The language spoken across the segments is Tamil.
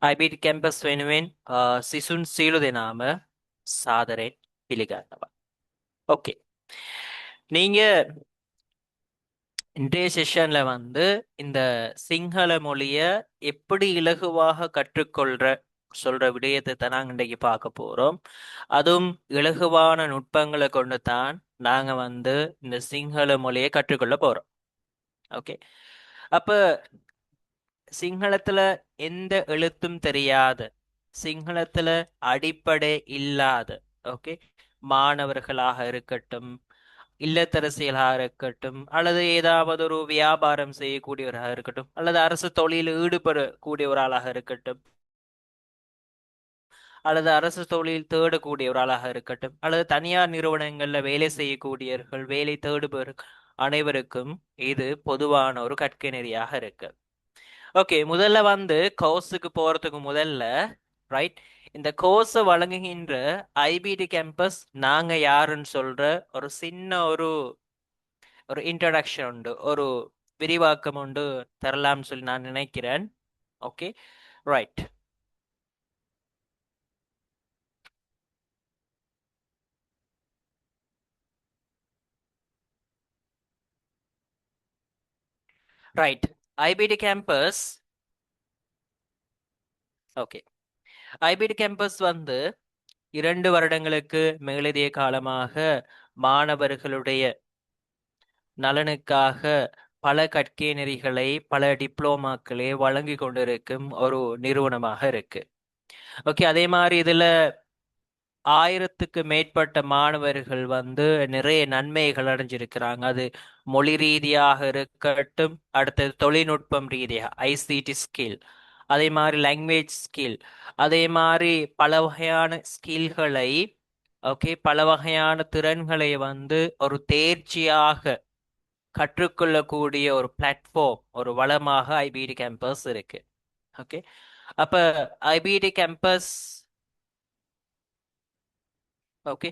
IBT කැම්පස් වෙනුවෙන් සිසුන් සියලු දෙනාම සාදරයෙන් පිළිගන්නවා. ஓகே. நீங்க இன்றைய செஷன்ல இந்த சிங்கள மொழிய எப்படி இலகுவாக சொல்ற விடயத்தை தான் நாங்க இன்றைக்கு பார்க்க போறோம். அதுவும் இலகுவான நுட்பங்களை கொண்டு தான் நாங்க இந்த சிங்கள மொழியை கற்றுக்கொள்ள போறோம். ஓகே. அப்ப சிங்களத்துல எந்த எழுத்தும் தெரியாத, சிங்களத்துல அடிப்படை இல்லாத, ஓகே, மாணவர்களாக இருக்கட்டும், இல்லத்தரசிகளாக இருக்கட்டும், அல்லது ஏதாவது ஒரு வியாபாரம் செய்யக்கூடியவராக இருக்கட்டும், அல்லது அரசு தொழிலில் ஈடுபடக்கூடியவராளாக இருக்கட்டும், அல்லது அரசு தொழில் தேடக்கூடிய ஒரு ஆளாக இருக்கட்டும், அல்லது தனியார் நிறுவனங்கள்ல வேலை செய்யக்கூடியவர்கள், வேலை தேடுபவர்கள் அனைவருக்கும் இது பொதுவான ஒரு கற்கை நெறியாக இருக்கு. ஓகே, முதல்ல கோர்ஸுக்கு போறதுக்கு முதல்ல ரைட், இந்த கோர்ஸை வழங்குகின்ற ஐபிடி கேம்பஸ் நாங்க யாருன்னு சொல்ற ஒரு சின்ன ஒரு ஒரு இன்ட்ரடக்ஷன் உண்டு, ஒரு விரிவாக்கம் உண்டு தரலாம்னு சொல்லி நான் நினைக்கிறேன். Okay, right. Right, IPT campus. Okay, IPT campus 2 வருடங்களுக்கு மேலதிக காலமாக மாணவர்களுடைய நலனுக்காக பல கற்கை நெறிகளை, பல டிப்ளோமாக்களை வழங்கி கொண்டிருக்கும் ஒரு நிறுவனமாக இருக்கு. ஓகே, அதே மாதிரி இதுல 1000க்கு மேற்பட்ட மாணவர்கள் நிறைய நன்மைகள் அடைஞ்சிருக்கிறாங்க. அது மொழி ரீதியாக இருக்கட்டும், அடுத்தது தொழில்நுட்பம் ரீதியாக ஐசிடி ஸ்கில், அதே மாதிரி லாங்குவேஜ் ஸ்கில், அதே மாதிரி பல வகையான ஸ்கில்களை, ஓகே, பல வகையான திறன்களை ஒரு தேர்ச்சியாக கற்றுக்கொள்ளக்கூடிய ஒரு பிளாட்ஃபார்ம், ஒரு வளமாக ஐபிடி கேம்பஸ் இருக்கு. ஓகே, அப்ப IPT campus, okay,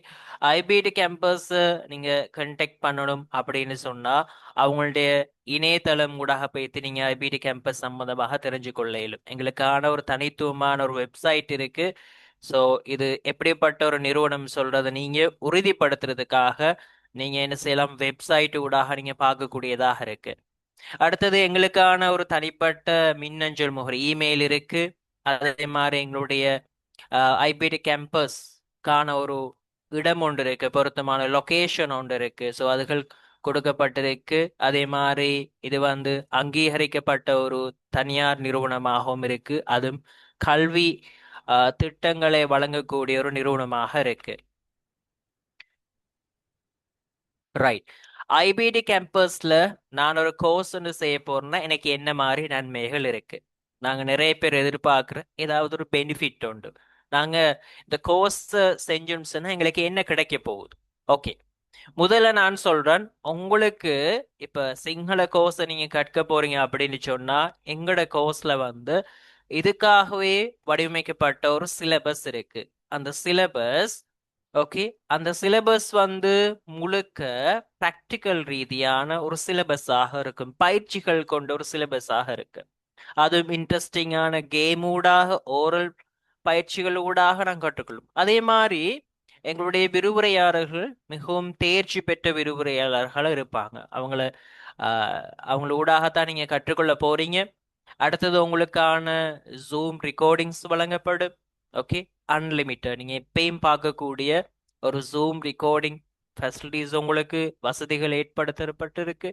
IPT campus நீங்க கண்டெக்ட் பண்ணணும் அப்படின்னு சொன்னா அவங்களுடைய இணையதளம் ஊடாக போய்த்து நீங்க ஐபிடி கேம்பஸ் சம்பந்தமாக தெரிஞ்சு கொள்ள இயலும். எங்களுக்கான ஒரு தனித்துவமான ஒரு வெப்சைட் இருக்கு. ஸோ இது எப்படிப்பட்ட ஒரு நிறுவனம் சொல்றதை நீங்க உறுதிப்படுத்துறதுக்காக நீங்க என்ன செய்யலாம், வெப்சைட் ஊடாக நீங்க பார்க்கக்கூடியதாக இருக்கு. அடுத்தது எங்களுக்கான ஒரு தனிப்பட்ட மின்னஞ்சல் முகவரி இமெயில் இருக்கு. அதே மாதிரி எங்களுடைய ஐபிடி கேம்பஸ்க்கான ஒரு இடம் ஒன்று இருக்கு, பொருத்தமான லொகேஷன் ஒன்று இருக்கு. ஸோ அதுகள் கொடுக்கப்பட்டிருக்கு. அதே மாதிரி இது அங்கீகரிக்கப்பட்ட ஒரு தனியார் நிறுவனமாகவும் இருக்கு. அதுவும் கல்வி திட்டங்களை வழங்கக்கூடிய ஒரு நிறுவனமாக இருக்கு. ரைட், ஐபிடி கேம்பஸ்ல நான் ஒரு கோர்ஸ் செய்ய போறேன்னா எனக்கு என்ன மாதிரி நன்மைகள் இருக்கு? நாங்க நிறைய பேர் எதிர்பார்க்குற ஏதாவது ஒரு பெனிஃபிட் உண்டு. நாங்க இந்த கோர்ஸ் செஞ்சோம்னு சொன்னா எங்களுக்கு என்ன கிடைக்க போகுது? ஓகே, முதல்ல நான் சொல்றேன், உங்களுக்கு இப்ப சிங்கள கோர்ஸ் நீங்க கற்க போறீங்க அப்படின்னு சொன்னா எங்களோட கோர்ஸ்ல இதுக்காகவே வடிவமைக்கப்பட்ட ஒரு சிலபஸ் இருக்கு. அந்த சிலபஸ், ஓகே, அந்த சிலபஸ் முழுக்க பிராக்டிக்கல் ரீதியான ஒரு சிலபஸாக இருக்கும், பயிற்சிகள் கொண்ட ஒரு சிலபஸாக இருக்கு. அதுவும் இன்ட்ரெஸ்டிங்கான கேமூடாக, ஓரல் பயிற்சிகளூடாக நான் கற்றுக்கொள்ளும். அதே மாதிரி எங்களுடைய விரிவுரையாளர்கள் மிகவும் தேர்ச்சி பெற்ற விரிவுரையாளர்கள் இருப்பாங்க. அவங்கள ஊடாகத்தான் நீங்க கற்றுக்கொள்ள போறீங்க. அடுத்தது உங்களுக்கான ஜூம் ரெக்கார்டிங்ஸ் வழங்கப்படும். ஓகே, அன்லிமிட்டட், நீங்க எப்பயும் பார்க்கக்கூடிய ஒரு ஜூம் ரெக்கார்டிங் ஃபெசிலிட்டிஸ் உங்களுக்கு வசதிகள் ஏற்படுத்தப்பட்டிருக்கு.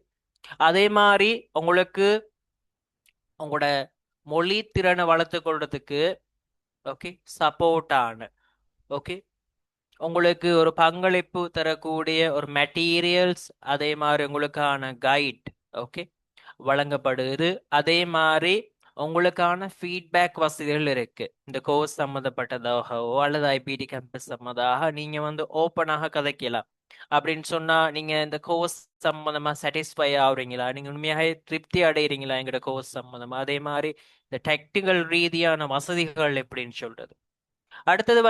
அதே மாதிரி உங்களுக்கு உங்களோட மொழி திறனை வளர்த்து கொள்றதுக்கு, ஓகே, சப்போர்ட்டான, ஓகே, உங்களுக்கு ஒரு பங்களிப்பு தரக்கூடிய ஒரு மெட்டீரியல்ஸ், அதே மாதிரி உங்களுக்கான கைட், ஓகே, வழங்கப்படுது. அதே மாதிரி உங்களுக்கான ஃபீட்பேக் வசதிகள் இருக்கு. இந்த கோர்ஸ் சம்மந்தப்பட்டதாகவோ அல்லது ஐபிடி கேம்பஸ் சம்மந்தமாக நீங்க ஓப்பனாக கதைக்கலாம். அப்படின்னு சொன்னா நீங்க இந்த கோர்ஸ் சம்மந்தமா சாட்டிஸ்ஃபை ஆகுறீங்களா, நீங்க உண்மையாக திருப்தி அடைகிறீங்களா எங்களோட கோர்ஸ் சம்மந்தமா, அதே மாதிரி இந்த டெக்னிக்கல் ரீதியான வசதிகள் எப்படின்னு சொல்றது. அடுத்தது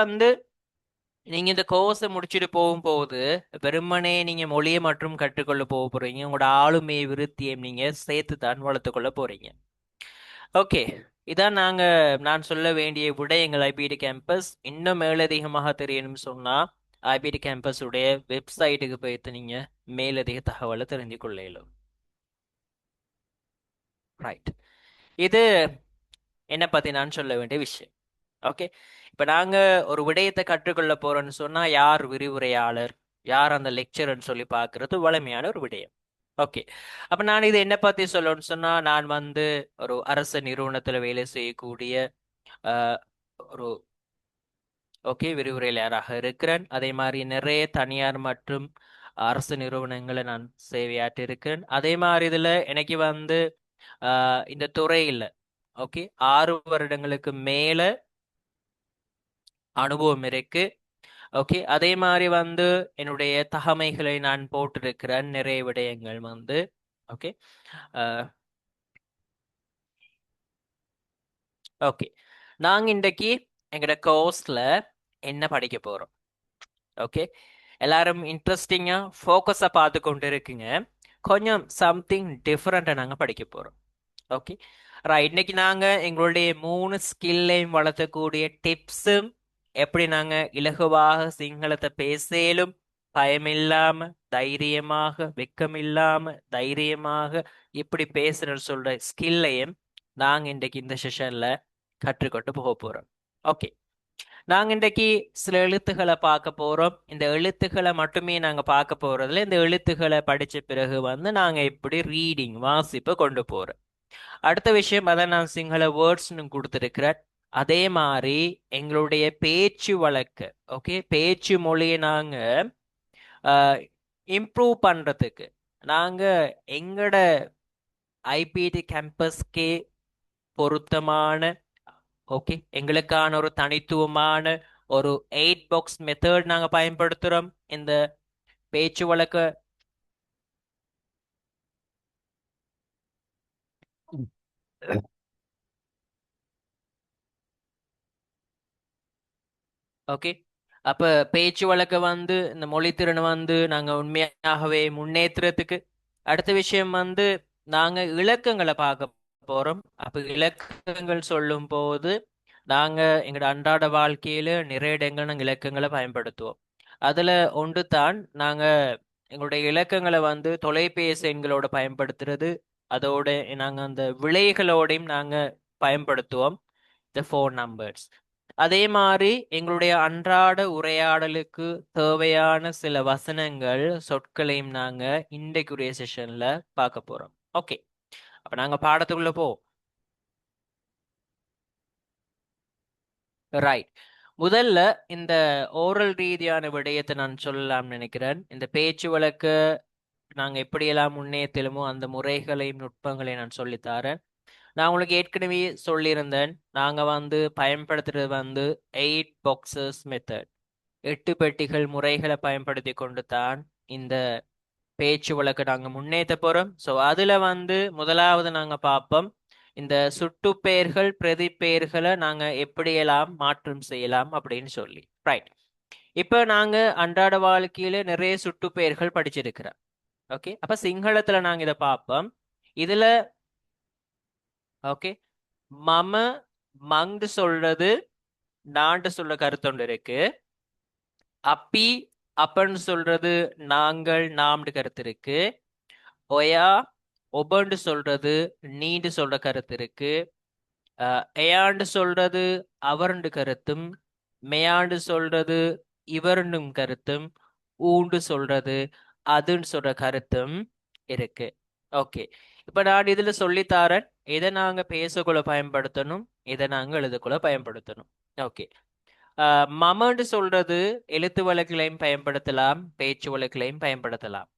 நீங்க இந்த கோர்ஸை முடிச்சுட்டு போகும்போது வெறுமனே நீங்க மொழியை மற்றும் கற்றுக்கொள்ள போறீங்க, உங்களோட ஆளுமை விருத்தியை நீங்க சேர்த்து தான் வளர்த்து கொள்ள போறீங்க. ஓகே, இதான் நான் சொல்ல வேண்டிய விடயங்கள் ஐபிடி கேம்பஸ். இன்னும் மேலதிகமாக தெரியணும்னு சொன்னா ஐபிடி கேம்பஸ் உடைய வெப்சைட்டுக்கு போயிட்டு நீங்க மேலதிக தகவலை தெரிஞ்சு கொள்ள இயலும். ரைட். இது என்ன பத்தி நான் சொல்ல வேண்டிய விஷயம். ஓகே. இப்ப நாங்க ஒரு விடயத்தை கற்றுக்கொள்ள போறோம்னு சொன்னா யார் விரிவுரையாளர், யார் அந்த லெக்சர்ன்னு சொல்லி பார்க்கிறது வலிமையான ஒரு விடயம். ஓகே. அப்ப நான் இது என்ன பத்தி சொல்லணும்னு சொன்னா, நான் ஒரு அரசு நிறுவனத்துல வேலை செய்யக்கூடிய அஹ், ஒரு விரிவுரையாளராக இருக்கிறேன். அதே மாதிரி நிறைய தனியார் மற்றும் அரசு நிறுவனங்களை நான் சேவையாற்றி இருக்கிறேன். அதே மாதிரி இதுல எனக்கு இந்த துறையில 6 வருடங்களுக்கு மேல அனுபவம் இருக்கு. ஓகே. அதே மாதிரி என்னுடைய தகமைகளை நான் போட்டிருக்கிறேன் நிறைய விடயங்கள் ஓகே. ஓகே. நாங்க இன்றைக்கு எங்கட கோர்ஸ்ல என்ன படிக்க போறோம்? ஓகே. எல்லாரும் இன்ட்ரெஸ்டிங்கா ஃபோக்கஸா பார்த்து கொண்டு இருக்குங்க. கொஞ்சம் சம்திங் டிஃப்ரெண்டா நாங்க படிக்க போறோம். ஓகே. ரைட். இன்னைக்கு நாங்க எங்களுடைய 3 ஸ்கில்லையும் வளர்த்தக்கூடிய டிப்ஸும், எப்படி நாங்க இலகுவாக சிங்களத்தை பேசலும், பயமில்லாம தைரியமாக, வெக்கமில்லாம தைரியமாக இப்படி பேசுறன்னு சொல்ற ஸ்கில்லையும் நாங்க இன்றைக்கு இந்த செஷன்ல கற்றுக்கொண்டு போக போறோம். ஓகே. நாங்க இன்றைக்கு சில எழுத்துக்களை பார்க்க போறோம். இந்த எழுத்துக்களை மட்டுமே நாங்க பார்க்க போறதுல, இந்த எழுத்துக்களை படிச்ச பிறகு நாங்க இப்படி ரீடிங் வாசிப்பை கொண்டு போறோம். அடுத்த விஷயம், அதான் நான் சிங்கள வேர்ட்ஸ்னு கொடுத்துருக்கிறேன். அதே மாதிரி எங்களுடைய பேச்சு வழக்கு, ஓகே, பேச்சு மொழியை நாங்க இம்ப்ரூவ் பண்றதுக்கு நாங்க எங்கட ஐபிடி கேம்பஸ்கே பொருத்தமான, ஓகே, எங்களுக்கான ஒரு தனித்துவமான ஒரு 8 பாக்ஸ் மெத்தட் நாங்க பயன்படுத்துறோம் இந்த பேச்சு வழக்க. ஓகே. அப்ப பேச்சு வழக்க இந்த மொழித்திறனை நாங்க உண்மையாகவே முன்னேற்றுறதுக்கு. அடுத்த விஷயம் நாங்க இலக்கங்களை பார்க்க போறோம். அப்ப இலக்கங்கள் சொல்லும் போது நாங்க எங்களோட அன்றாட வாழ்க்கையில நிறைய இடங்கள் நாங்க இலக்கங்களை பயன்படுத்துவோம். அதுல ஒன்று தான் நாங்க எங்களுடைய இலக்கங்களை தொலைபேசி எண்களோட பயன்படுத்துறது. அதோட நாங்க அந்த விலைகளோடையும் நாங்க பயன்படுத்துவோம், the phone numbers. அதே மாதிரி எங்களுடைய அன்றாட உரையாடலுக்கு தேவையான சில வசனங்கள், சொற்களையும் நாங்க இன்றைக்குரிய செஷன்ல பார்க்க போறோம். ஓகே. அப்ப நாங்க பாடத்துக்குள்ள போ. ரைட். முதல்ல இந்த ஓரல் ரீதியான விடயத்தை நான் சொல்லலாம் நினைக்கிறேன். இந்த பேச்சு வழக்கு நாங்க எப்படியெல்லாம் முன்னேற்றலுமோ அந்த முறைகளையும் நுட்பங்களையும் நான் சொல்லித்தாரேன். நான் உங்களுக்கு ஏற்கனவே சொல்லியிருந்தேன், நாங்க பயன்படுத்துறது 8 பாக்ஸஸ் மெத்தட், 8 பெட்டிகள் முறைகளை பயன்படுத்தி கொண்டு தான் இந்த பேச்சு வழக்கு நாங்க முன்னேற்ற போறோம். ஸோ அதுல முதலாவது நாங்க பார்ப்போம், இந்த சுட்டு பெயர்கள் பிரதி பெயர்களை நாங்க எப்படியெல்லாம் மாற்றம் செய்யலாம் அப்படின்னு சொல்லி. ரைட். இப்ப நாங்க அன்றாட வாழ்க்கையில நிறைய சுட்டு பெயர்கள் படிச்சிருக்கிறோம். ஓகே. அப்ப சிங்களத்துல நாங்க இதை பார்ப்போம். இதுல ஓகே, மம மங்கு சொல்றது நான்ட்டு சொல்ற கருத்தொண்டு இருக்கு. அப்பி அப்பன்னு சொல்றது நாங்கள் நாம்னு கருத்து இருக்கு. ஒயா ஒபன்னு சொல்றது நீண்டு சொல்ற கருத்து இருக்கு. எயாண்டு சொல்றது அவர்ண்டு கருத்தும், மெயாண்டு சொல்றது இவர்னும் கருத்தும், ஊண்டு சொல்றது அதுன்னு சொல்ற கருத்தும் இருக்கு. ஓகே. இப்ப நான் இதுல சொல்லித்தாரேன், இதை நாங்க பேசக்குள்ள பயன்படுத்தணும், இதை நாங்க எழுதக்குள்ள பயன்படுத்தணும். ஓகே. மமன்னு சொல்றது எழுத்து வழக்குலையும் பயன்படுத்தலாம், பேச்சு வழக்குலையும் பயன்படுத்தலாம்.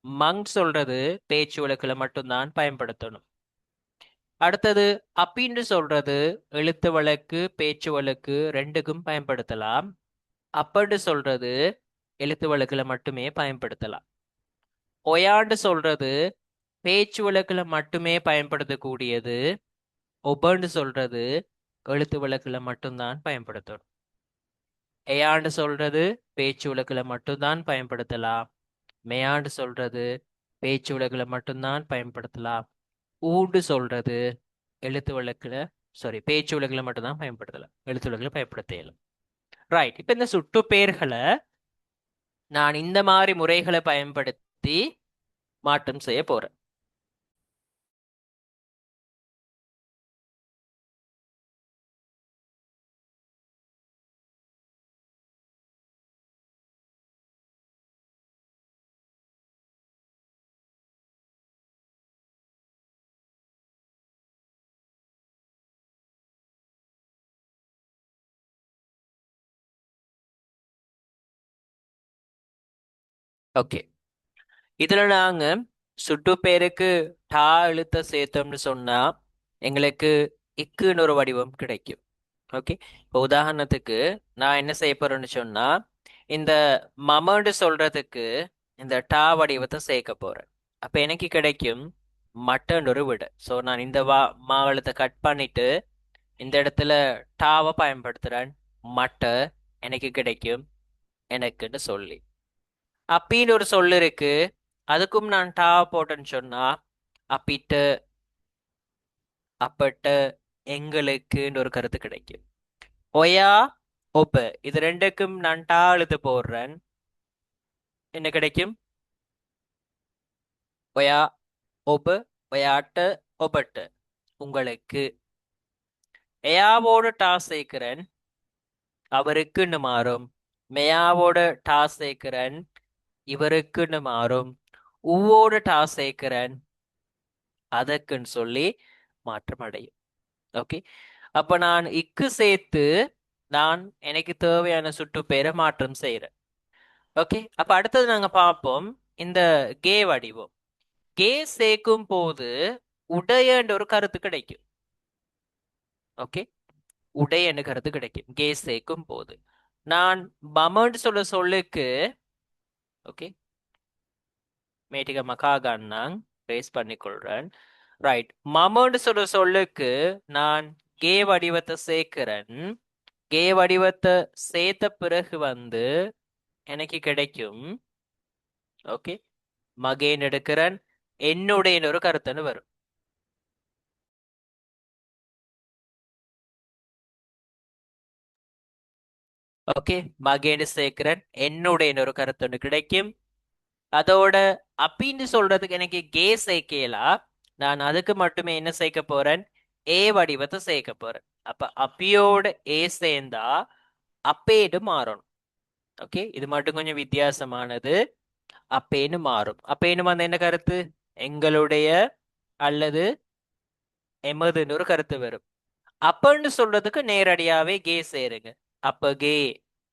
மங் சொல்றது பேச்சு வழக்குல மட்டும்தான் பயன்படுத்தணும். அடுத்தது அப்பின்னு சொல்றது எழுத்து வழக்கு பேச்சு வழக்கு ரெண்டுக்கும் பயன்படுத்தலாம். அப்பன்னு சொல்றது எழுத்து வழக்குல மட்டுமே பயன்படுத்தலாம். ஒயாண்டு சொல்றது பேச்சு வழக்குல மட்டுமே பயன்படுத்தக்கூடியது. ஒபன்னு சொல்றது எழுத்து வழக்குல மட்டும்தான் பயன்படுத்தணும். எயாண்டு சொல்றது பேச்சு வழக்குல மட்டும்தான் பயன்படுத்தலாம். மெயாண்டு சொல்றது பேச்சு வழக்குல மட்டும்தான் பயன்படுத்தலாம். ஊண்டு சொல்றது எழுத்து வழக்குல சாரி, பேச்சு உலகில் மட்டும்தான் பயன்படுத்தலாம், எழுத்துலகில் பயன்படுத்தலாம். ரைட். இப்ப இந்த சுட்டு பெயர்களை நான் இந்த மாதிரி முறைகளை பயன்படுத்தி மாற்றம் செய்ய போறேன். ஓகே. இதுல நாங்க சுட்டு பேருக்கு டா எழுத்த சேர்த்தோம்னு சொன்னா எங்களுக்கு இக்குன்னு ஒரு வடிவம் கிடைக்கும். ஓகே. இப்போ உதாரணத்துக்கு நான் என்ன செய்ய போறேன்னு சொன்னா, இந்த மமன்னு சொல்றதுக்கு இந்த டா வடிவத்தை சேர்க்க போறேன். அப்ப எனக்கு கிடைக்கும் மட்டன் ஒரு விட. ஸோ நான் இந்த மா எழுத்தை கட் பண்ணிட்டு இந்த இடத்துல டாவை பயன்படுத்துறேன். மட்ட எனக்கு கிடைக்கும் எனக்குன்னு சொல்லி. அப்பின்னு ஒரு சொல் இருக்கு, அதுக்கும் நான் டா போட்டேன்னு சொன்னா அப்பிட்டு, அப்பட்ட, எங்களுக்குன்னு ஒரு கருத்து கிடைக்கும். ஒயா, ஒப்ப, இது ரெண்டுக்கும் நான் டா எழுத்து போடுறேன். என்ன கிடைக்கும்? ஒயா, ஒப, ஒயாட்ட, ஒபட்ட, உங்களுக்கு. எயாவோட டா சேர்க்கிறேன், அவருக்குன்னு மாறும். மெயாவோட டா சேர்க்கிறேன், இவருக்குன்னு மாறும். ஊவோட டா சேர்க்கிறேன், அதற்குன்னு சொல்லி மாற்றம் அடையும். ஓகே. அப்ப நான் இக்கு சேர்த்து நான் எனக்கு தேவையான சுட்டு பெயரை மாற்றம் செய்யறேன். ஓகே. அப்ப அடுத்தது நாங்க பார்ப்போம் இந்த கே வடிவம். கே சேர்க்கும் போது உடையன்ற ஒரு கருத்து கிடைக்கும். ஓகே. உடையன்னு கருத்து கிடைக்கும் கே சேர்க்கும் போது. நான் பமன்னு சொல்ல சொல்லுக்கு, ஓகே, மேட்டிக மகாகான்னாங் ரேஸ் பண்ணிக்கொள்றேன். ரைட். மமன்னு சொல்ல சொல்லுக்கு நான் கே வடிவத்தை சேர்க்கிறேன். கே வடிவத்தை சேர்த்த பிறகு வந்து எனக்கு கிடைக்கும், ஓகே, மகேன் எடுக்கிறேன், என்னுடைய ஒரு கருத்துன்னு வரும். ஓகே. மகேன்னு சேர்க்கிறேன், என்னுடைய ஒரு கருத்துன்னு கிடைக்கும். அதோட அப்பின்னு சொல்றதுக்கு எனக்கு கே சேர்க்கலாம். நான் அதுக்கு மட்டுமே என்ன சேர்க்க போறேன்? ஏ வடிவத்தை சேர்க்க போறேன். அப்ப அப்பியோட ஏ சேர்ந்தா அப்பேடு மாறணும். ஓகே. இது மட்டும் கொஞ்சம் வித்தியாசமானது. அப்பேன்னு மாறும். அப்பேன்னு வந்து என்ன கருத்து? எங்களுடைய அல்லது எமதுன்னு ஒரு கருத்து வரும். அப்பன்னு சொல்றதுக்கு நேரடியாவே கே சேருங்க. அப்ப கே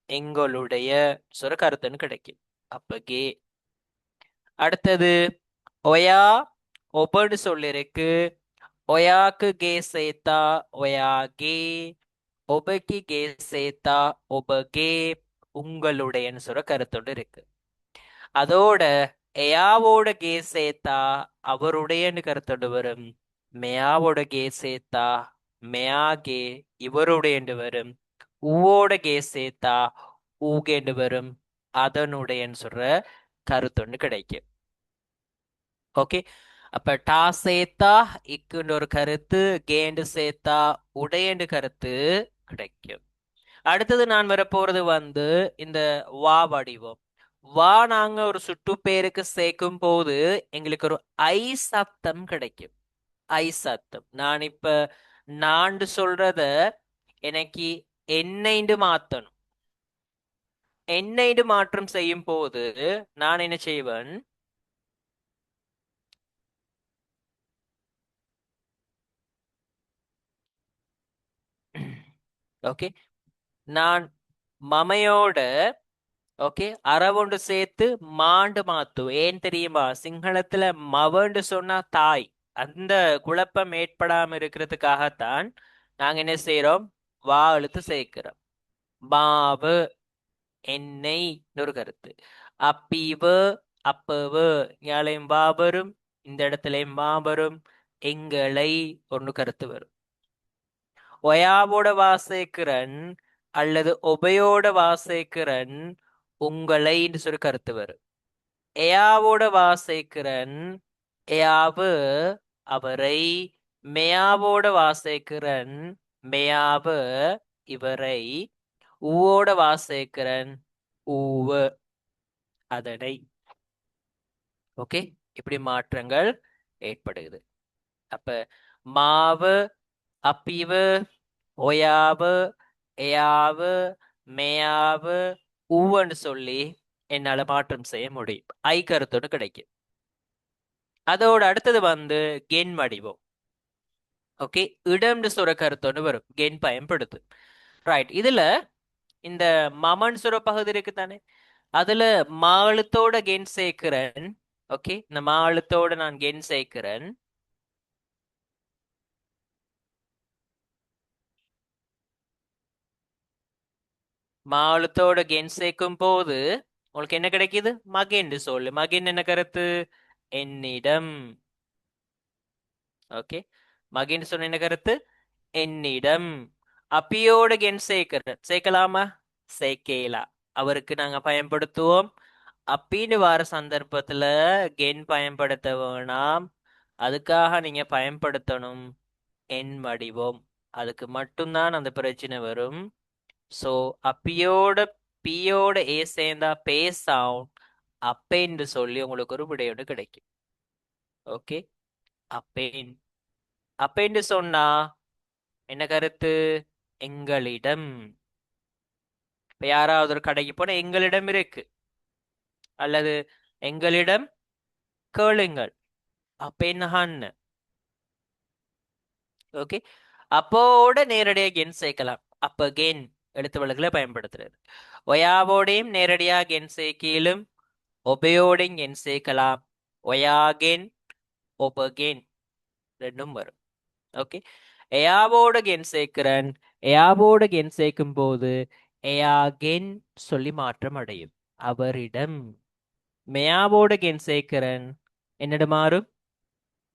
எங்களுடைய சொல்ற கருத்துன்னு கிடைக்கும். அப்ப கே. அடுத்தது ஒயா, ஒபன்னு சொல்லிருக்கு. ஒயாக்கு கே சேர்த்தா ஒயா கே, ஒபக்கு கே சேர்த்தா ஒப கே, உங்களுடையன்னு சொல்ற கருத்தோடு இருக்கு. அதோட எயாவோட கே சேர்த்தா அவருடையன்னு கருத்தோடு வரும். மெயாவோட கே சேர்த்தா மெயா கே, இவருடையன்னு வரும். ஊவோட கே சேர்த்தா ஊகேண்டு வரும். அதனுடையன்னு சொல்ற கருத்தொன்னு கிடைக்கும். ஓகே. அப்ப டா சேர்த்தா இக்குன்னு ஒரு கருத்து, கேண்டு சேர்த்தா உடையண்டு கருத்து கிடைக்கும். அடுத்தது நான் வரப்போறது வந்து இந்த வா வடிவம். வா நாங்க ஒரு சுட்டு பேருக்கு சேர்க்கும் போது எங்களுக்கு ஒரு ஐ சத்தம் கிடைக்கும். ஐ சத்தம். நான் இப்ப நான்கு சொல்றத எனக்கு என்னைண்டு மாத்தணும். என்னைண்டு மாற்றம் செய்யும் போது நான் என்ன செய்வேன்? ஓகே. நான் மமையோட, ஓகே, அறவொண்டு சேர்த்து மாண்டு மாத்து. ஏன் தெரியுமா? சிங்களத்துல மவண்டு சொன்னா தாய். அந்த குழப்பம் ஏற்படாம இருக்கிறதுக்காகத்தான் நாங்க என்ன செய்யறோம்? வா எழுத்து சேர்க்கிறோம். மாவு, எண்ணெய் ஒரு கருத்து. அப்பீவு, அப்பவு, இங்காலையும் வா வரும், இந்த இடத்துலயும் வா வரும். எங்களை ஒன்று கருத்து வரும். ஒயாவோட வாசேக்கிறன் அல்லது ஒபையோட வாசேக்கிறன் உங்களை சொல்லி கருத்து வரும். எயாவோட வாசேக்கிறன் எயாவு அவரை, மெயாவோட வாசேக்கிறன் மெயாவ இவரை ஊவோட வாசேக்கிறன் ஊவ அதனை. ஓகே, இப்படி மாற்றங்கள் ஏற்படுகிறது. அப்ப மாவு அப்பிவு ஒயாவு எயாவு மேயாவு ஊவன்னு சொல்லி என்னால மாற்றம் செய்ய முடியும். ஐ கருத்தோடு கிடைக்கும். அதோட அடுத்தது வந்து கென் வடிவம். ஓகே, இடம்னு சொல்ற கருத்தோடு வரும் கென் பயன்படுத்து. ரைட், இதுல இந்த மமன் சொல்ற பகுதி இருக்கு தானே, அதுல மாழுத்தோட கென் சேர்க்கிறேன். ஓகே, இந்த மாழுத்தோட நான் கென் சேர்க்கிறேன். மாழுத்தோட கென் சேர்க்கும் போது உங்களுக்கு என்ன கிடைக்குது? மகன் சொல்லு. மகன் என்ன கருத்து? என்னிடம். ஓகே, மகன் சொன்ன என்ன கருத்து? என்னிடம். அப்பியோட கென் சேர்க்கலாமா? சேர்க்கலாம். அவருக்கு நாங்க பயன்படுத்துவோம். அப்பின்னு வர சந்தர்ப்பத்துல கென் பயன்படுத்த வேணாம். அதுக்காக நீங்க பயன்படுத்தணும் என் வடிவம். அதுக்கு மட்டும்தான் அந்த பிரச்சனை வரும். ஸோ அப்பியோட பியோட ஏ சேர்ந்தா பே சவுண்ட் அப்பேன்னு சொல்லி உங்களுக்கு ஒரு விடையோடு கிடைக்கும். ஓகே, அப்பேன். அப்பேன்னு சொன்னா என்ன கருத்து? எங்களிடம். இப்ப யாராவது ஒரு கடைக்கு போனா எங்களிடம் இருக்கு, அல்லது எங்களிடம் கேளுங்கள், அப்பேன்னு. ஓகே, அப்போட நேரடியாக கென் சேர்க்கலாம். அப்ப கென் எழுத்து வழக்குல பயன்படுத்துறது. ஒயாவோடையும் நேரடியா கென் சேர்க்கையிலும் ஒபையோடையும் கென் சேர்க்கலாம். ஒயாகென் ஒபகென் ரெண்டும் வரும். ஓகே, எயாவோட கென் சேர்க்கிறேன். எயாவோட கென் சேர்க்கும் போது எயாகென் சொல்லி மாற்றம் அடையும். அவரிடம். மெயாவோட கென் சேர்க்கிறேன். என்னிடம் மாறும்?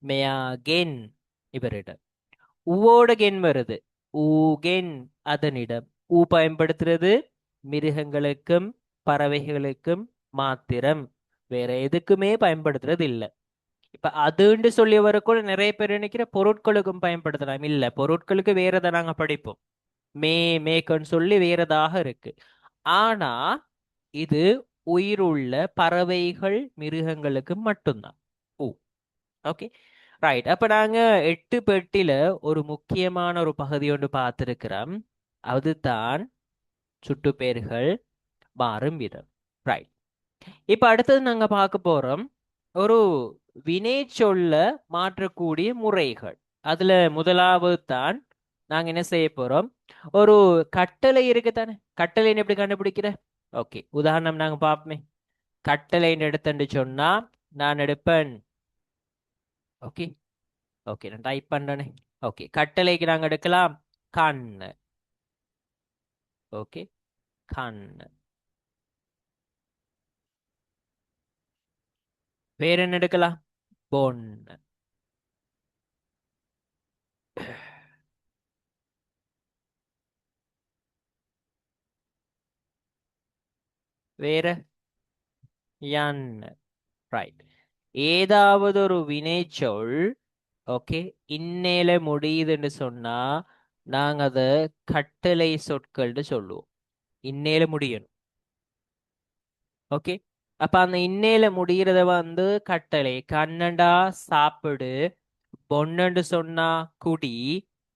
மெயாகென் இவரிடம். ஊவோட கென் வருது. ஊகென் அதனிடம். ஊ பயன்படுத்துறது மிருகங்களுக்கும் பறவைகளுக்கும் மாத்திரம், வேற எதுக்குமே பயன்படுத்துறது இல்லை. இப்ப அதுன்னு சொல்லி வரக்கூட நிறைய பேர் நினைக்கிற பொருட்களுக்கும் பயன்படுத்தலாம். இல்ல, பொருட்களுக்கு வேறதை நாங்க படிப்போம். மேக்கன்னு சொல்லி வேறதாக இருக்கு. ஆனா இது உயிருள்ள பறவைகள் மிருகங்களுக்கு மட்டும்தான் ஊ. Okay, right. அப்ப நாங்க 8 பெட்டில ஒரு முக்கியமான ஒரு பகுதி ஒன்று பார்த்திருக்கிறோம். அதுதான் சுட்டுப்பேர்கள் மாறும் விதம். ரைட், இப்ப அடுத்தது நாங்க பார்க்க போறோம் ஒரு வினை சொல்ல மாற்றக்கூடிய முறைகள். அதுல முதலாவது தான் நாங்க என்ன செய்ய போறோம், ஒரு கட்டளை இருக்கு தானே. கட்டளைன்னு எப்படி கண்டுபிடிக்கிற? ஓகே, உதாரணம் நாங்க பார்ப்போமே. கட்டளைன்னு எடுத்துட்டு சொன்னா நான் எடுப்பேன். ஓகே, ஓகே, நான் டைப் பண்றேனே. ஓகே, கட்டளைக்கு நாங்க எடுக்கலாம் கண். ஓகே, கண். வேற என்ன எடுக்கலாம்? பொன். வேற யன். ரைட். ஏதாவது ஒரு வினைச்சொல் ஓகே இன்னேல முடியுதுன்னு சொன்னா நாங்க அதை கட்டளை சொற்கள்னு சொல்லுவோம். இன்னேல முடியணும். ஓகே, அப்ப அந்த இன்னேல முடிகிறத வந்து கட்டளை. கண்ணண்டா சாப்பிடு, பொன்னண்டு சொன்னா குடி,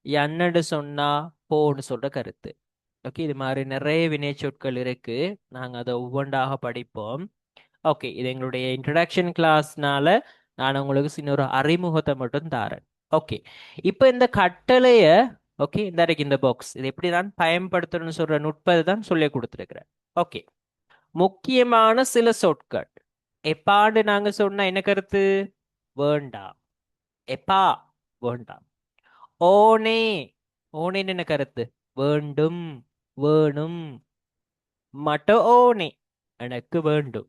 எண்ணண்டு சொன்னா போன்னு சொல்ற கருத்து. ஓகே, இது மாதிரி நிறைய வினை சொற்கள் இருக்கு. நாங்க அதை ஒவ்வொன்றாக படிப்போம். ஓகே, இது எங்களுடைய இன்ட்ரடக்ஷன் கிளாஸ்னால நான் உங்களுக்கு சின்ன ஒரு அறிமுகத்தை மட்டும் தாரேன். ஓகே, இப்போ இந்த கட்டளைய ஓகே இந்த பாக்ஸ் இது எப்படி நான் பயன்படுத்தணும்னு சொல்ற நுட்பத்தை தான் சொல்லி கொடுத்துருக்கிறேன். ஓகே, முக்கியமான சில சொற்கள். எப்பாண்டு நாங்க சொன்ன என்ன கருத்து? வேண்டாம். எப்பா வேண்டாம். ஓனே. ஓனேன்னு என்ன கருத்து? வேண்டும், வேணும். மட்ட ஓனே எனக்கு வேண்டும்.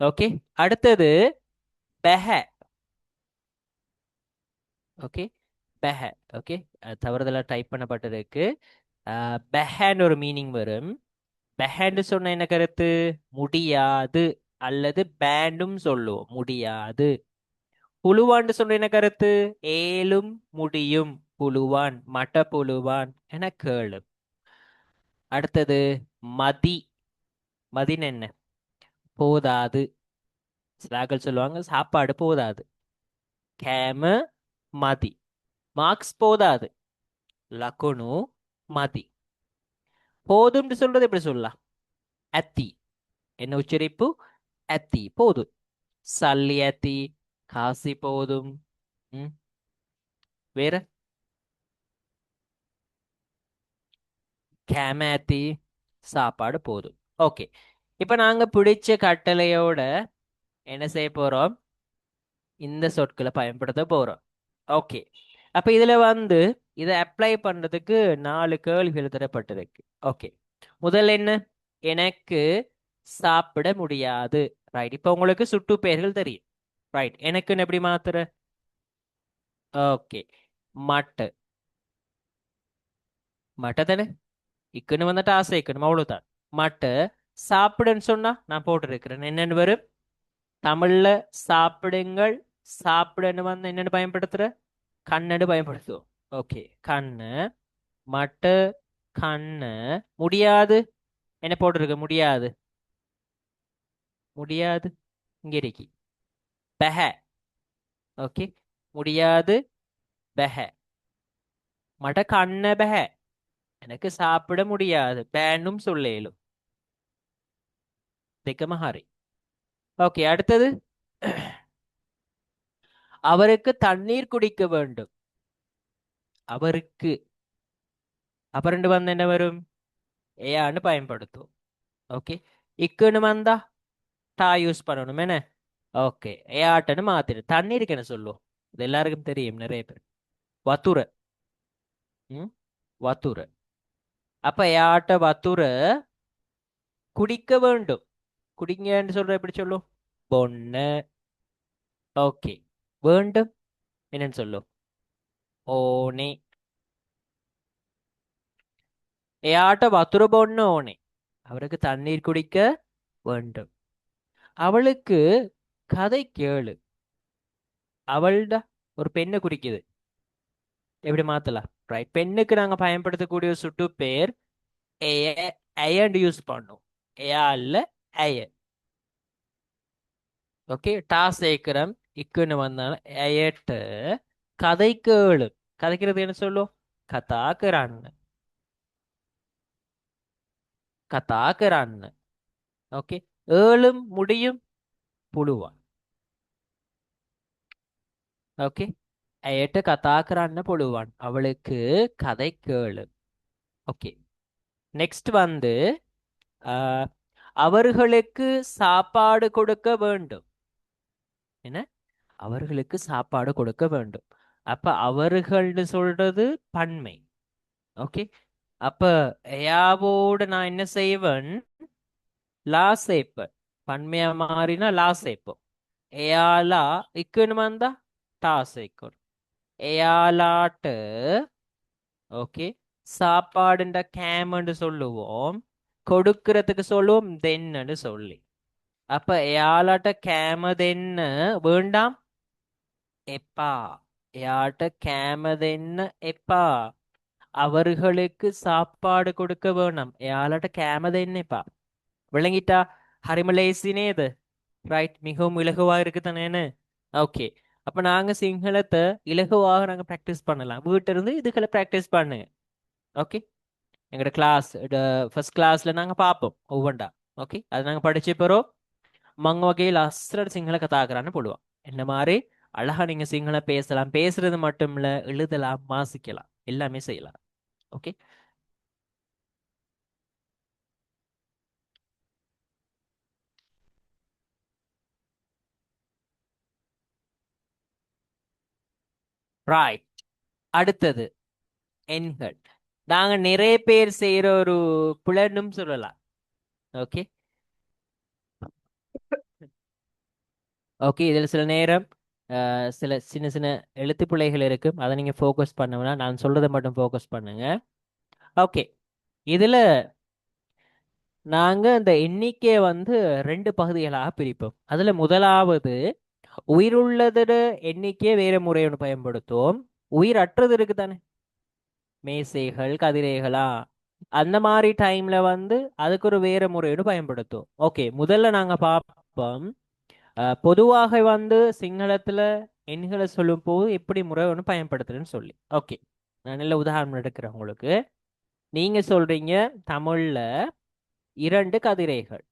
ஓகே, அடுத்தது பெஹ. ஓகே, பெஹ. ஓகே, தவறுதலா டைப் பண்ணப்பட்டிருக்கு. பெஹன்னு ஒரு மீனிங் வரும். பெஹன்னு சொன்ன என்ன கருத்து? முடியாது, அல்லது பேண்டும் சொல்லுவோம். முடியாது. புழுவான்னு சொல்ற என்ன கருத்து? ஏலும் முடியும் புழுவான், மட்ட புழுவான் என கேளு. அடுத்தது மதி. மதின்னு என்ன? போதாது. சிலாக்கள் சொல்லுவாங்க சாப்பாடு போதாது. கேம மதி. மார்க்ஸ் போதாது. லக்குனு மதி. போதும்னு சொல்றது எப்படி சொல்லலாம்? அத்தி. என்ன உச்சரிப்பு? அத்தி. போதும். சல்லி அத்தி. காசி போதும். ம், வேற? கேமத்தி. சாப்பாடு போதும். ஓகே. இப்ப நாங்க பிடிச்ச கட்டளையோட என்ன செய்ய போறோம்? இந்த சொற்களை பயன்படுத்த போறோம். ஓகே. அப்ப இதுல வந்து இதை அப்ளை பண்றதுக்கு 4 கேள்விகள் தரப்பட்டிருக்கு. ஓகே. முதல்ல என்ன? எனக்கு சாப்பிட முடியாது. ரைட். இப்ப உங்களுக்கு சுட்டு பெயர்கள் தெரியும். ரைட். எனக்குன்னு எப்படி மாத்துற? ஓகே. மட்டு. மட்ட தானே? இக்குன்னு வந்துட்டு ஆசை இக்கணும் அவ்வளவுதான். மட்டு. சாப்பிடுன்னு சொன்னா நான் போட்டிருக்கிறேன். என்னன்னு வரும்? தமிழ்ல சாப்பிடுங்கள். சாப்பிடுன்னு வந்து என்னன்னு பயன்படுத்துற? கண்ணு பயன்படுத்துவோம். ஓகே. கண்ணு. மட்டு. கண்ணு. முடியாது. என்ன போட்டிருக்க? முடியாது. முடியாது. இங்க இருக்கு. பெஹ. ஓகே. முடியாது. பெஹ. மட கண்ண பெஹ. எனக்கு சாப்பிட முடியாது. பேனும் சொல்லேலும். திக்கம ஹரி. ஓகே. அடுத்தது அவருக்கு தண்ணீர் குடிக்க வேண்டும். அவருக்கு. அப்புறம் வந்து என்ன வரும்? ஏன்னு பயன்படுத்தும். ஓகே. இக்குன்னு வந்தா டா யூஸ் பண்ணணும் என்ன? ஓகே. ஏஆட்டன்னு மாத்திடு. தண்ணீருக்கு என்ன சொல்லுவோம்? இது எல்லாருக்கும் தெரியும் நிறைய பேர். வத்துர. ம், வத்துர. அப்ப ஏஆட்ட வத்துர குடிக்க வேண்டும். குடிங்கன்னு சொல்ற எப்படி சொல்லும்? பொண்ணு. ஓகே. வேண்டும் என்னன்னு சொல்லும்? ஓனே. ஏஆட்ட வத்துர பொண்ணு ஓனே. அவருக்கு தண்ணீர் குடிக்க வேண்டும். அவளுக்கு கதை கேளு. அவள்ட ஒரு பெண்ணை குறிக்குது. எப்படி மாத்தலாம்? ரைட். பெண்ணுக்கு நாங்க பயன்படுத்தக்கூடிய சுட்டு பேர் அயண்ட் யூஸ் பண்ணும். ஏயா இல்ல அய. ஓகே. டா சேர்க்கிறோம். இக்குன்னு வந்தாலும் அயட்டு கதை கேளு. கதைக்கிறது என்ன சொல்லும்? கதாக்குறான்னு. கதாக்குறான்னு. ஓகே. ஏழும் முடியும் புழுவான். ஓகே. அயட்டு கதாக்குறான்னு புழுவான். அவளுக்கு கதை கேளு. ஓகே. நெக்ஸ்ட் வந்து ஆஹ், அவர்களுக்கு சாப்பாடு கொடுக்க வேண்டும். என்ன? அவர்களுக்கு சாப்பாடு கொடுக்க வேண்டும். அப்ப அவர்கள்னு சொல்றது பன்மை. ஓகே. அப்ப யாவோட நான் என்ன செய்வேன்? லா சேர்ப்பேன். பன்மையா மாறினா லா சேர்ப்போம். ஏயாலா இக்குன்னு வந்தா டா சேர்க்கும். ஏயாலாட்டு. ஓகே. சாப்பாடுன்ற கேம்னு சொல்லுவோம். கொடுக்கறதுக்கு சொல்லுவோம் தென்னு சொல்லி. அப்ப එයාලට කෑම දෙන්න வேண்டாம் எப்பா. එයාට කෑම දෙන්න எப்பா. அவர்களுக்கு சாப்பாடு கொடுக்க வேணும். එයාලට කෑම දෙන්න எப்பா. விளங்கிட்டா? හරිම ලේසි නේද? ரைட். மிகவும் இலகுவா இருக்கு தானேன்னு. ஓகே. அப்ப நாங்க சிங்களத்தை இலகுவாக நாங்க ப்ராக்டிஸ் பண்ணலாம். வீட்டில இருந்து இதுகளை ப்ராக்டிஸ் பண்ணுங்க. ஓகே. எங்களோட கிளாஸ் ஃபர்ஸ்ட் கிளாஸ்ல நாங்க பார்ப்போம் ஒவ்வொன்றா. ஓகே. அது நாங்க படிச்சு போறோம். மங்க வகையில் அஸ்ரர் சிங்கள கதாகிறான்னு போடுவான். என்ன மாதிரி அழகா நீங்க சிங்களம் பேசலாம். பேசுறது மட்டும் இல்ல, எழுதலாம், வாசிக்கலாம், எல்லாமே செய்யலாம். ஓகே. ரைட். அடுத்தது எண்கள். நாங்க நிறைய பேர் செய்யற ஒரு புலனும் சொல்லலாம். ஓகே. ஓகே. இதுல சில நேரம் சில சின்ன சின்ன எழுத்து பிழைகள் இருக்கு. அதை நீங்க ஃபோக்கஸ் பண்ணுங்கன்னா நான் சொல்றதை மட்டும் ஃபோக்கஸ் பண்ணுங்க. ஓகே. இதுல நாங்க இந்த எண்ணிக்கையை வந்து 2 பகுதிகளாக பிரிப்போம். அதுல முதலாவது உயிர் உள்ளதோட எண்ணிக்கையை வேற முறையோடு பயன்படுத்துவோம். உயிர் அற்றது இருக்கு தானே, மேசைகள் கதிரைகளா, அந்த மாதிரி டைம்ல வந்து அதுக்கு ஒரு வேற முறையோடு பயன்படுத்துவோம். ஓகே, முதல்ல நாங்க பார்ப்போம் பொதுவாக வந்து சிங்களத்துல எண்களை சொல்லும் போது எப்படி முறை ஒன்று பயன்படுத்துறேன்னு சொல்லி. ஓகே, நான் நல்ல உதாரணம் எடுக்கிறேன் உங்களுக்கு. நீங்க சொல்றீங்க தமிழ்ல 2 கதிரைகள்.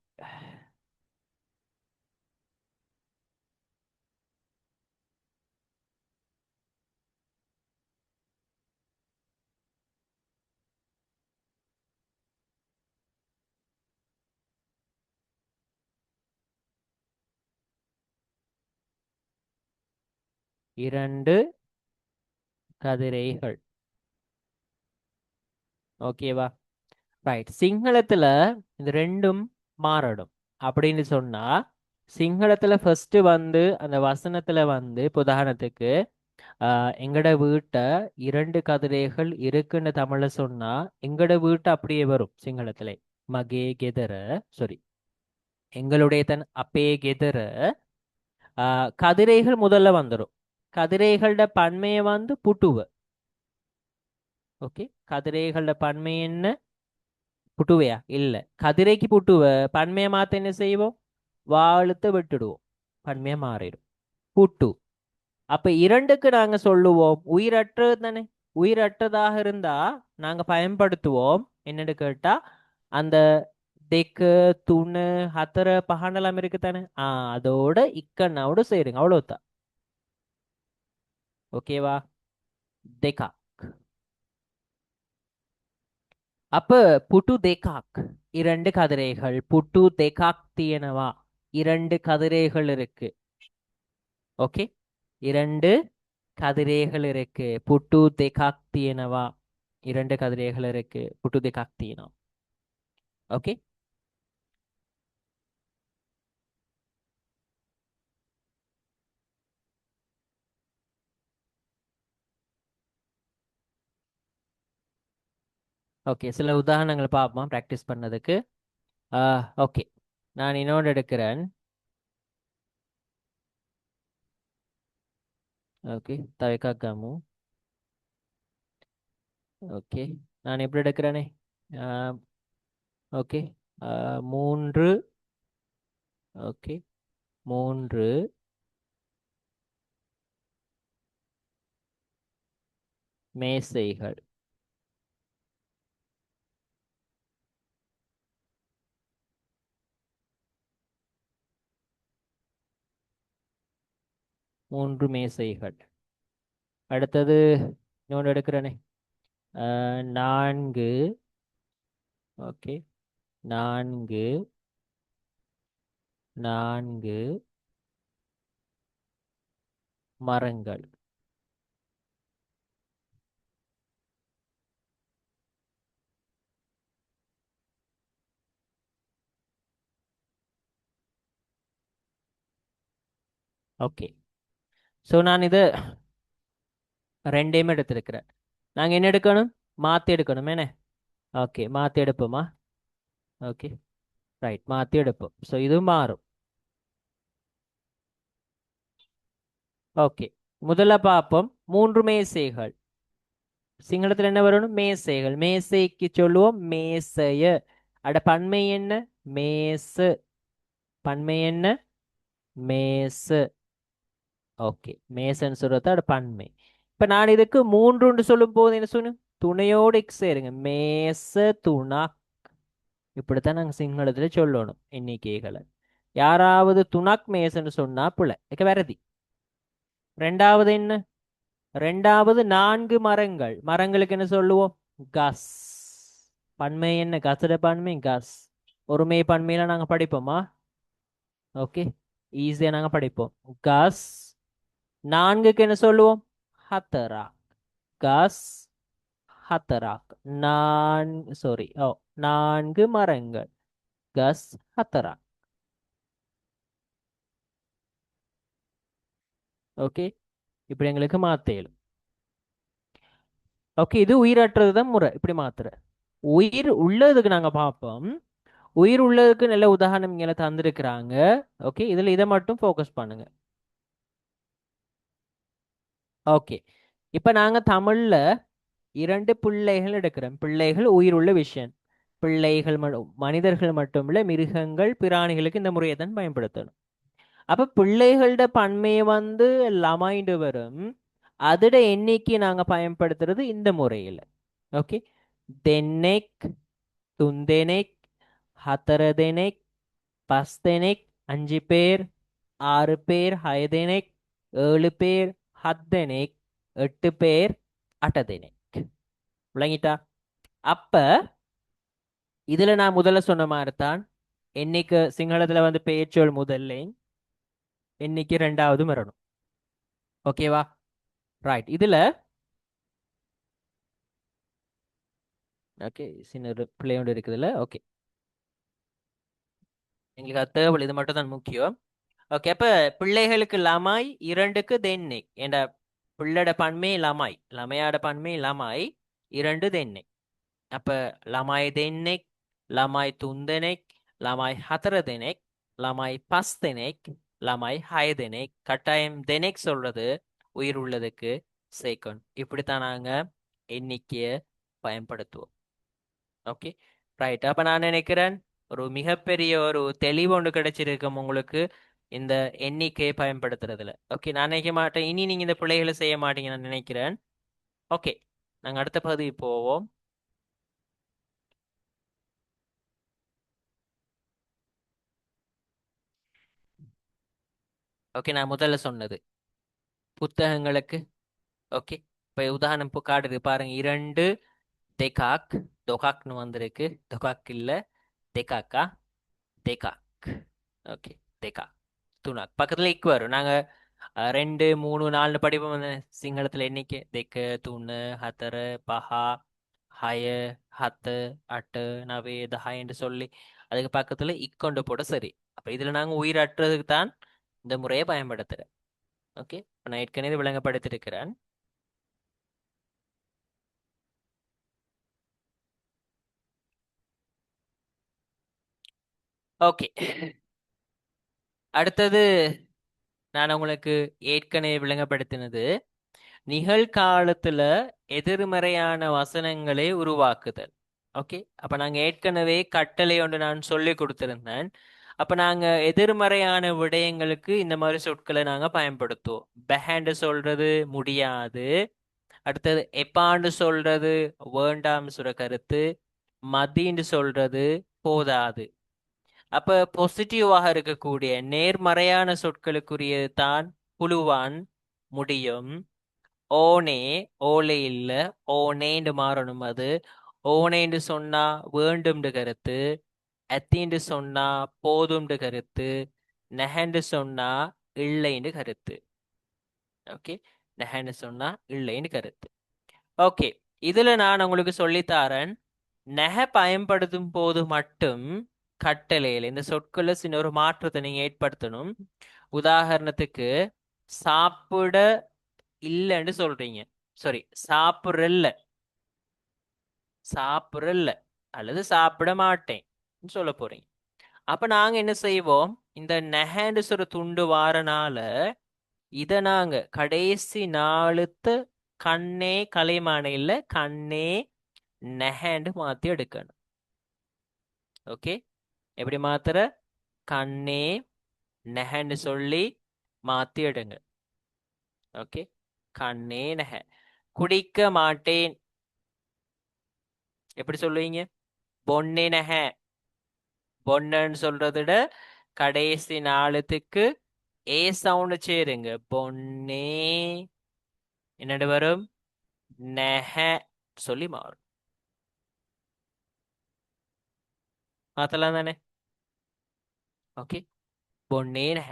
2 கதிரைகள். ஓகேவா? ரைட். சிங்களத்துல இந்த ரெண்டும் மாறடும் அப்படின்னு சொன்னா, சிங்களத்துல ஃபர்ஸ்ட் வந்து அந்த வசனத்துல வந்து இப்ப உதாரணத்துக்கு எங்கட வீட்டை 2 கதிரைகள் இருக்குன்னு தமிழ்ல சொன்னா, எங்கட வீட்டை அப்படியே வரும் சிங்களத்துல. மகே கெதர, சாரி, எங்களுடைய தன் அப்பே கெதர. கதிரைகள் முதல்ல வந்துடும். கதிரைகளோட பன்மையை வந்து புட்டுவ. ஓகே, கதிரைகளோட பன்மை என்ன? புட்டுவையா? இல்ல, கதிரைக்கு புட்டுவ. பன்மையை மாத்த என்ன செய்வோம்? வாழுத்த விட்டுடுவோம், பன்மையா மாறிடும். புட்டு. அப்ப 2க்கு நாங்க சொல்லுவோம் உயிரற்றது தானே. உயிரற்றதாக இருந்தா நாங்க பயன்படுத்துவோம் என்னன்னு கேட்டா, அந்த தெக்கு துணு ஹத்தர பஹானெல்லாம் இருக்கு தானே, அதோட இக்கண்ணாவோட சேருங்க, அவ்வளவுதான். ஓகேவா? தெக்கா. அப்ப புட்டு தேக்காக், 2 கதிரைகள். புட்டு தேக்காக் தீயனவா, 2 கதிரைகள் இருக்கு. ஓகே, 2 கதிரைகள் இருக்கு. புட்டு தேக்காக் தீயனவா, 2 கதிரைகள் இருக்கு. புட்டு தேக்காக் தீயனம். ஓகே. ஓகே, சில உதாரணங்கள் பார்ப்போம் ப்ராக்டிஸ் பண்ணதுக்கு. ஓகே, நான் இன்னொன்று எடுக்கிறேன். ஓகே, தவைக்கா காமு. ஓகே, நான் எப்படி எடுக்கிறேனே. ஓகே, 3. ஓகே, 3 மேசைகள். 3 மேசைகள். அடுத்தது இன்னொன்று எடுக்கிறேனே. 4. ஓகே, 4 4 மரங்கள். ஓகே, ஸோ நான் இதை ரெண்டையுமே எடுத்திருக்கிறேன். நாங்கள் என்ன எடுக்கணும்? மாற்றி எடுக்கணும் என்ன? ஓகே, மாற்றி எடுப்போமா? ஓகே, ரைட், மாற்றி எடுப்போம். ஸோ இது மாறும். ஓகே, முதல்ல பார்ப்போம் 3 மேசைகள். சிங்களத்தில் என்ன வரணும்? மேசைகள். மேசைக்கு சொல்லுவோம் மேசைய. அட பன்மை என்ன? மேசு. பன்மை என்ன? மேசு. ஓகே, மேசன்னு சொல்றது அட பன்மை. இப்ப நான் இதுக்கு 3 சொல்லும் போது என்ன சொன்ன? துணையோடு சேருங்க, மேச துணா. இப்படித்தான் நாங்க சிங்களத்துல சொல்லணும் எண்ணிக்கைகளை. யாராவது துணாக் மேசன்னு சொன்னா புள்ள வரதி. ரெண்டாவது என்ன? ரெண்டாவது 4 மரங்கள். மரங்களுக்கு என்ன சொல்லுவோம்? கஸ். பன்மை என்ன? கசட பன்மை கஸ். ஒருமை பன்மையில நாங்க படிப்போமா? ஓகே, ஈஸியா நாங்க படிப்போம். கஸ். 4க்கு என்ன சொல்லுவோம்? ஹத்தரா. கஸ் ஹத்தராக். சாரி, 4 மரங்கள். கஸ் ஹத்தரா. ஓகே, இப்படி எங்களுக்கு மாத்தேலும். ஓகே, இது உயிரற்றது தான் முறை இப்படி மாத்துற. உயிர் உள்ளதுக்கு நாங்க பார்ப்போம். உயிர் உள்ளதுக்கு நல்ல உதாரணம் இங்கே தந்திருக்கிறாங்க. ஓகே, இதுல இதை மட்டும் ஃபோக்கஸ் பண்ணுங்க. ஓகே. இப்ப நாங்க தமிழ்ல 2 பிள்ளைகள் எடுக்கிறோம். பிள்ளைகள் உயிருள்ள விஷயம். பிள்ளைகள் மனிதர்கள் மட்டுமில்ல, மிருகங்கள், பிராணிகளுக்கு இந்த முறையை தான் பயன்படுத்தணும். அப்ப பிள்ளைகளோட பன்மையை வந்து லமாயிண்டு வரும். அதோட எண்ணிக்கை நாங்க பயன்படுத்துறது இந்த முறையில். ஓகே. தென்னைக், துந்தெනෙක්, හතර දෙනෙක්, පස් දෙනෙක්, 5 பேர், 6 பேர், 6 දෙනෙක්, 7 பேர், 7 දෙනෙක්, 8 பேர், 8 දෙනෙක්. விளங்கிட்டா? அப்ப இதுல நான் முதல்ல சொன்ன மாதிரி தான் எண்ணிக்கை சிங்களத்துல வந்து பெயர்ச்சொல் முதல்ல, எண்ணிக்கை ரெண்டாவது வரணும். ஓகேவா? ரைட். இதுல ஓகே, சின்ன ஒரு பிள்ளை ஒன்று இருக்குதுல்ல. ஓகே, எங்களுக்கு அது தேவை, இது மட்டும் தான் முக்கியம். ஓகே. அப்ப பிள்ளைகளுக்கு லமாய், 2க்கு தென்னை என்ற பிள்ளட பன்மை லமாய், லமையாட பன்மை லமாய், 2 தென்னை. அப்ப லமாய் தென்னைக், லமாய் துந்தெනෙක්, லமாய் හතර දෙනෙක්, லமாய் பஸ் දෙනෙක්, லமாய் 6 දෙනෙක්. கட்டாயம் தெனெக் சொல்றது உயிர் உள்ளதுக்கு சேர்க்கணும். இப்படித்தான் நாங்க எண்ணிக்கையை பயன்படுத்துவோம். Okay, right. அப்ப நான் நினைக்கிறேன் ஒரு மிகப்பெரிய ஒரு தெளிவு ஒன்று கிடைச்சிருக்கும் உங்களுக்கு இந்த எண்ணிக்கையை பயன்படுத்துறதுல. ஓகே, நான் நினைக்க மாட்டேன் இனி நீங்க இந்த பிள்ளைகளை செய்ய மாட்டீங்க நான் நினைக்கிறேன். ஓகே, நாங்க அடுத்த பகுதி போவோம். ஓகே, நான் முதல்ல சொன்னது புத்தகங்களுக்கு. ஓகே, இப்ப உதாரணம் காட்டுது பாருங்க. 2 தெகாக், தொகாக்னு வந்திருக்கு. தொகாக் இல்ல, தெகாக்கா, தெகாக். ஓகே, தெகாக், துணாக் பக்கத்துல இக்கு வரும். நாங்க 2, 3, 4 படிப்போம் வந்து சிங்களத்துல எண்ணிக்கை. தெக்க, துணு, ஹத்தர, பஹா, ஹய, ஹத்து, அட்டு, நவே, தஹாய் என்று சொல்லி அதுக்கு பக்கத்துல இக்கொண்டு போட சரி. அப்ப இதுல நாங்க உயிரற்றதுக்கு தான் இந்த முறையை பயன்படுத்துறேன். ஓகே, நான் ஏற்கனவே விளங்கப்படுத்திருக்கிறேன். ஓகே, அடுத்தது நான் உங்களுக்கு ஏற்கனவே விளங்கப்படுத்தினது நிகழ்காலத்துல எதிர்மறையான வசனங்களை உருவாக்குதல். ஓகே, அப்ப நாங்க ஏற்கனவே கட்டளை ஒன்று நான் சொல்லி கொடுத்திருந்தேன். அப்ப நாங்க எதிர்மறையான விடயங்களுக்கு இந்த மாதிரி சொற்களை நாங்க பயன்படுத்துவோம். பெஹாண்டு சொல்றது முடியாது. அடுத்தது எப்பாண்டு சொல்றது வேண்டாம் சொல்ற கருத்து. மதின்னு சொல்றது போதாது. அப்ப பாசிட்டிவாக இருக்கக்கூடிய நேர்மறையான சொற்களுக்குரியது தான் புழுவான், முடியும். ஓனே, ஓலை இல்ல, ஓனேன்னு மாறணும். அது ஓனேன்னு சொன்னா வேண்டும்னு கருத்து. அத்தின்னு சொன்னா போதும்னு கருத்து. நெஹன்னு சொன்னா இல்லைன்னு கருத்து. ஓகே, நெஹன்னு சொன்னா இல்லைன்னு கருத்து. ஓகே, இதுல நான் உங்களுக்கு சொல்லித்தாரேன். நெஹ பயன்படுத்தும் போது மட்டும் கட்டளையில் இந்த சொற்களை சின்ன ஒரு மாற்றத்தை நீங்க ஏற்படுத்தணும். உதாரணத்துக்கு சாப்பிட இல்லைன்னு சொல்றீங்க. சாரி, சாப்பிடல, சாப்பிடல அல்லது சாப்பிட மாட்டேன் சொல்ல போறீங்க. அப்ப நாங்க என்ன செய்வோம், இந்த நெஹன்னு சொல்ற துண்டு வாரனால இத நாங்க கடைசி நாளுத்து கண்ணே கலைமான இல்ல, கண்ணே நெஹன்னு மாத்தி எடுக்கணும். ஓகே, எப்படி மாத்துற? கண்ணே நெஹன்னு சொல்லி மாத்தி எடுங்க. ஓகே, கண்ணே நெஹ. குடிக்க மாட்டேன் எப்படி சொல்லுவீங்க? பொன்னே நெஹ. பொன்னன்னு சொல்றத கடைசி நாளுத்துக்கு ஏ சவுண்ட் சேருங்க. பொன்னே என்னடு வரும்? நெஹ சொல்லி மாறும். மாத்தலாம் தானே? ஓகே, பொன்னே நெஹ.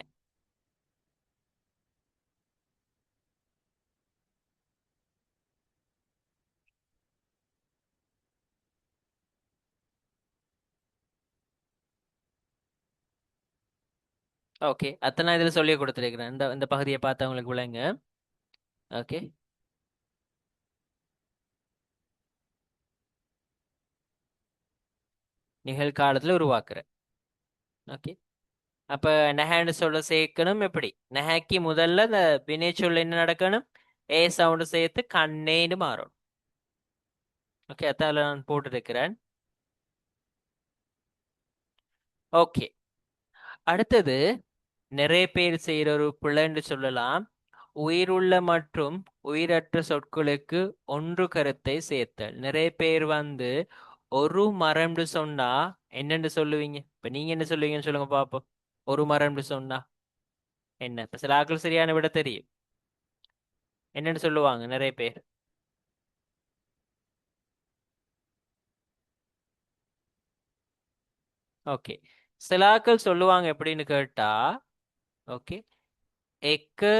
ஓகே, அத்தனை இதுல சொல்லி கொடுத்துருக்கிறேன். இந்த இந்த பகுதியை பார்த்து உங்களுக்கு விளங்க. ஓகே, நிகழ்காலத்துல உருவாக்குறேன். ஓகே, அப்ப நெஹன்னு சொல்ல சேர்க்கணும். எப்படி? நெஹக்கு முதல்ல இந்த வினை சொல்ல என்ன நடக்கணும்? ஏ சவுண்ட் சேர்த்து கண்ணேன்னு மாறும். ஓகே, அதால நான் போட்டிருக்கிறேன். ஓகே, அடுத்தது நிறைய பேர் செய்யற ஒரு பிள்ளைன்னு சொல்லலாம். உயிருள்ள மற்றும் உயிரற்ற சொற்களுக்கு ஒன்று கருத்தை சேர்த்தல். நிறைய பேர் ஒரு மரம்னு சொன்னா என்னன்னு சொல்லுவீங்க? இப்ப நீங்க என்ன சொல்லுவீங்கன்னு சொல்லுங்க பாப்போம். ஒரு மரம்னு சொன்னா என்ன? இப்ப சில ஆட்கள் சரியான விட தெரியும். என்னன்னு சொல்லுவாங்க நிறைய பேர்? ஓகே, சில ஆட்கள் சொல்லுவாங்க எப்படின்னு கேட்டா, ஓகே, எக்கு.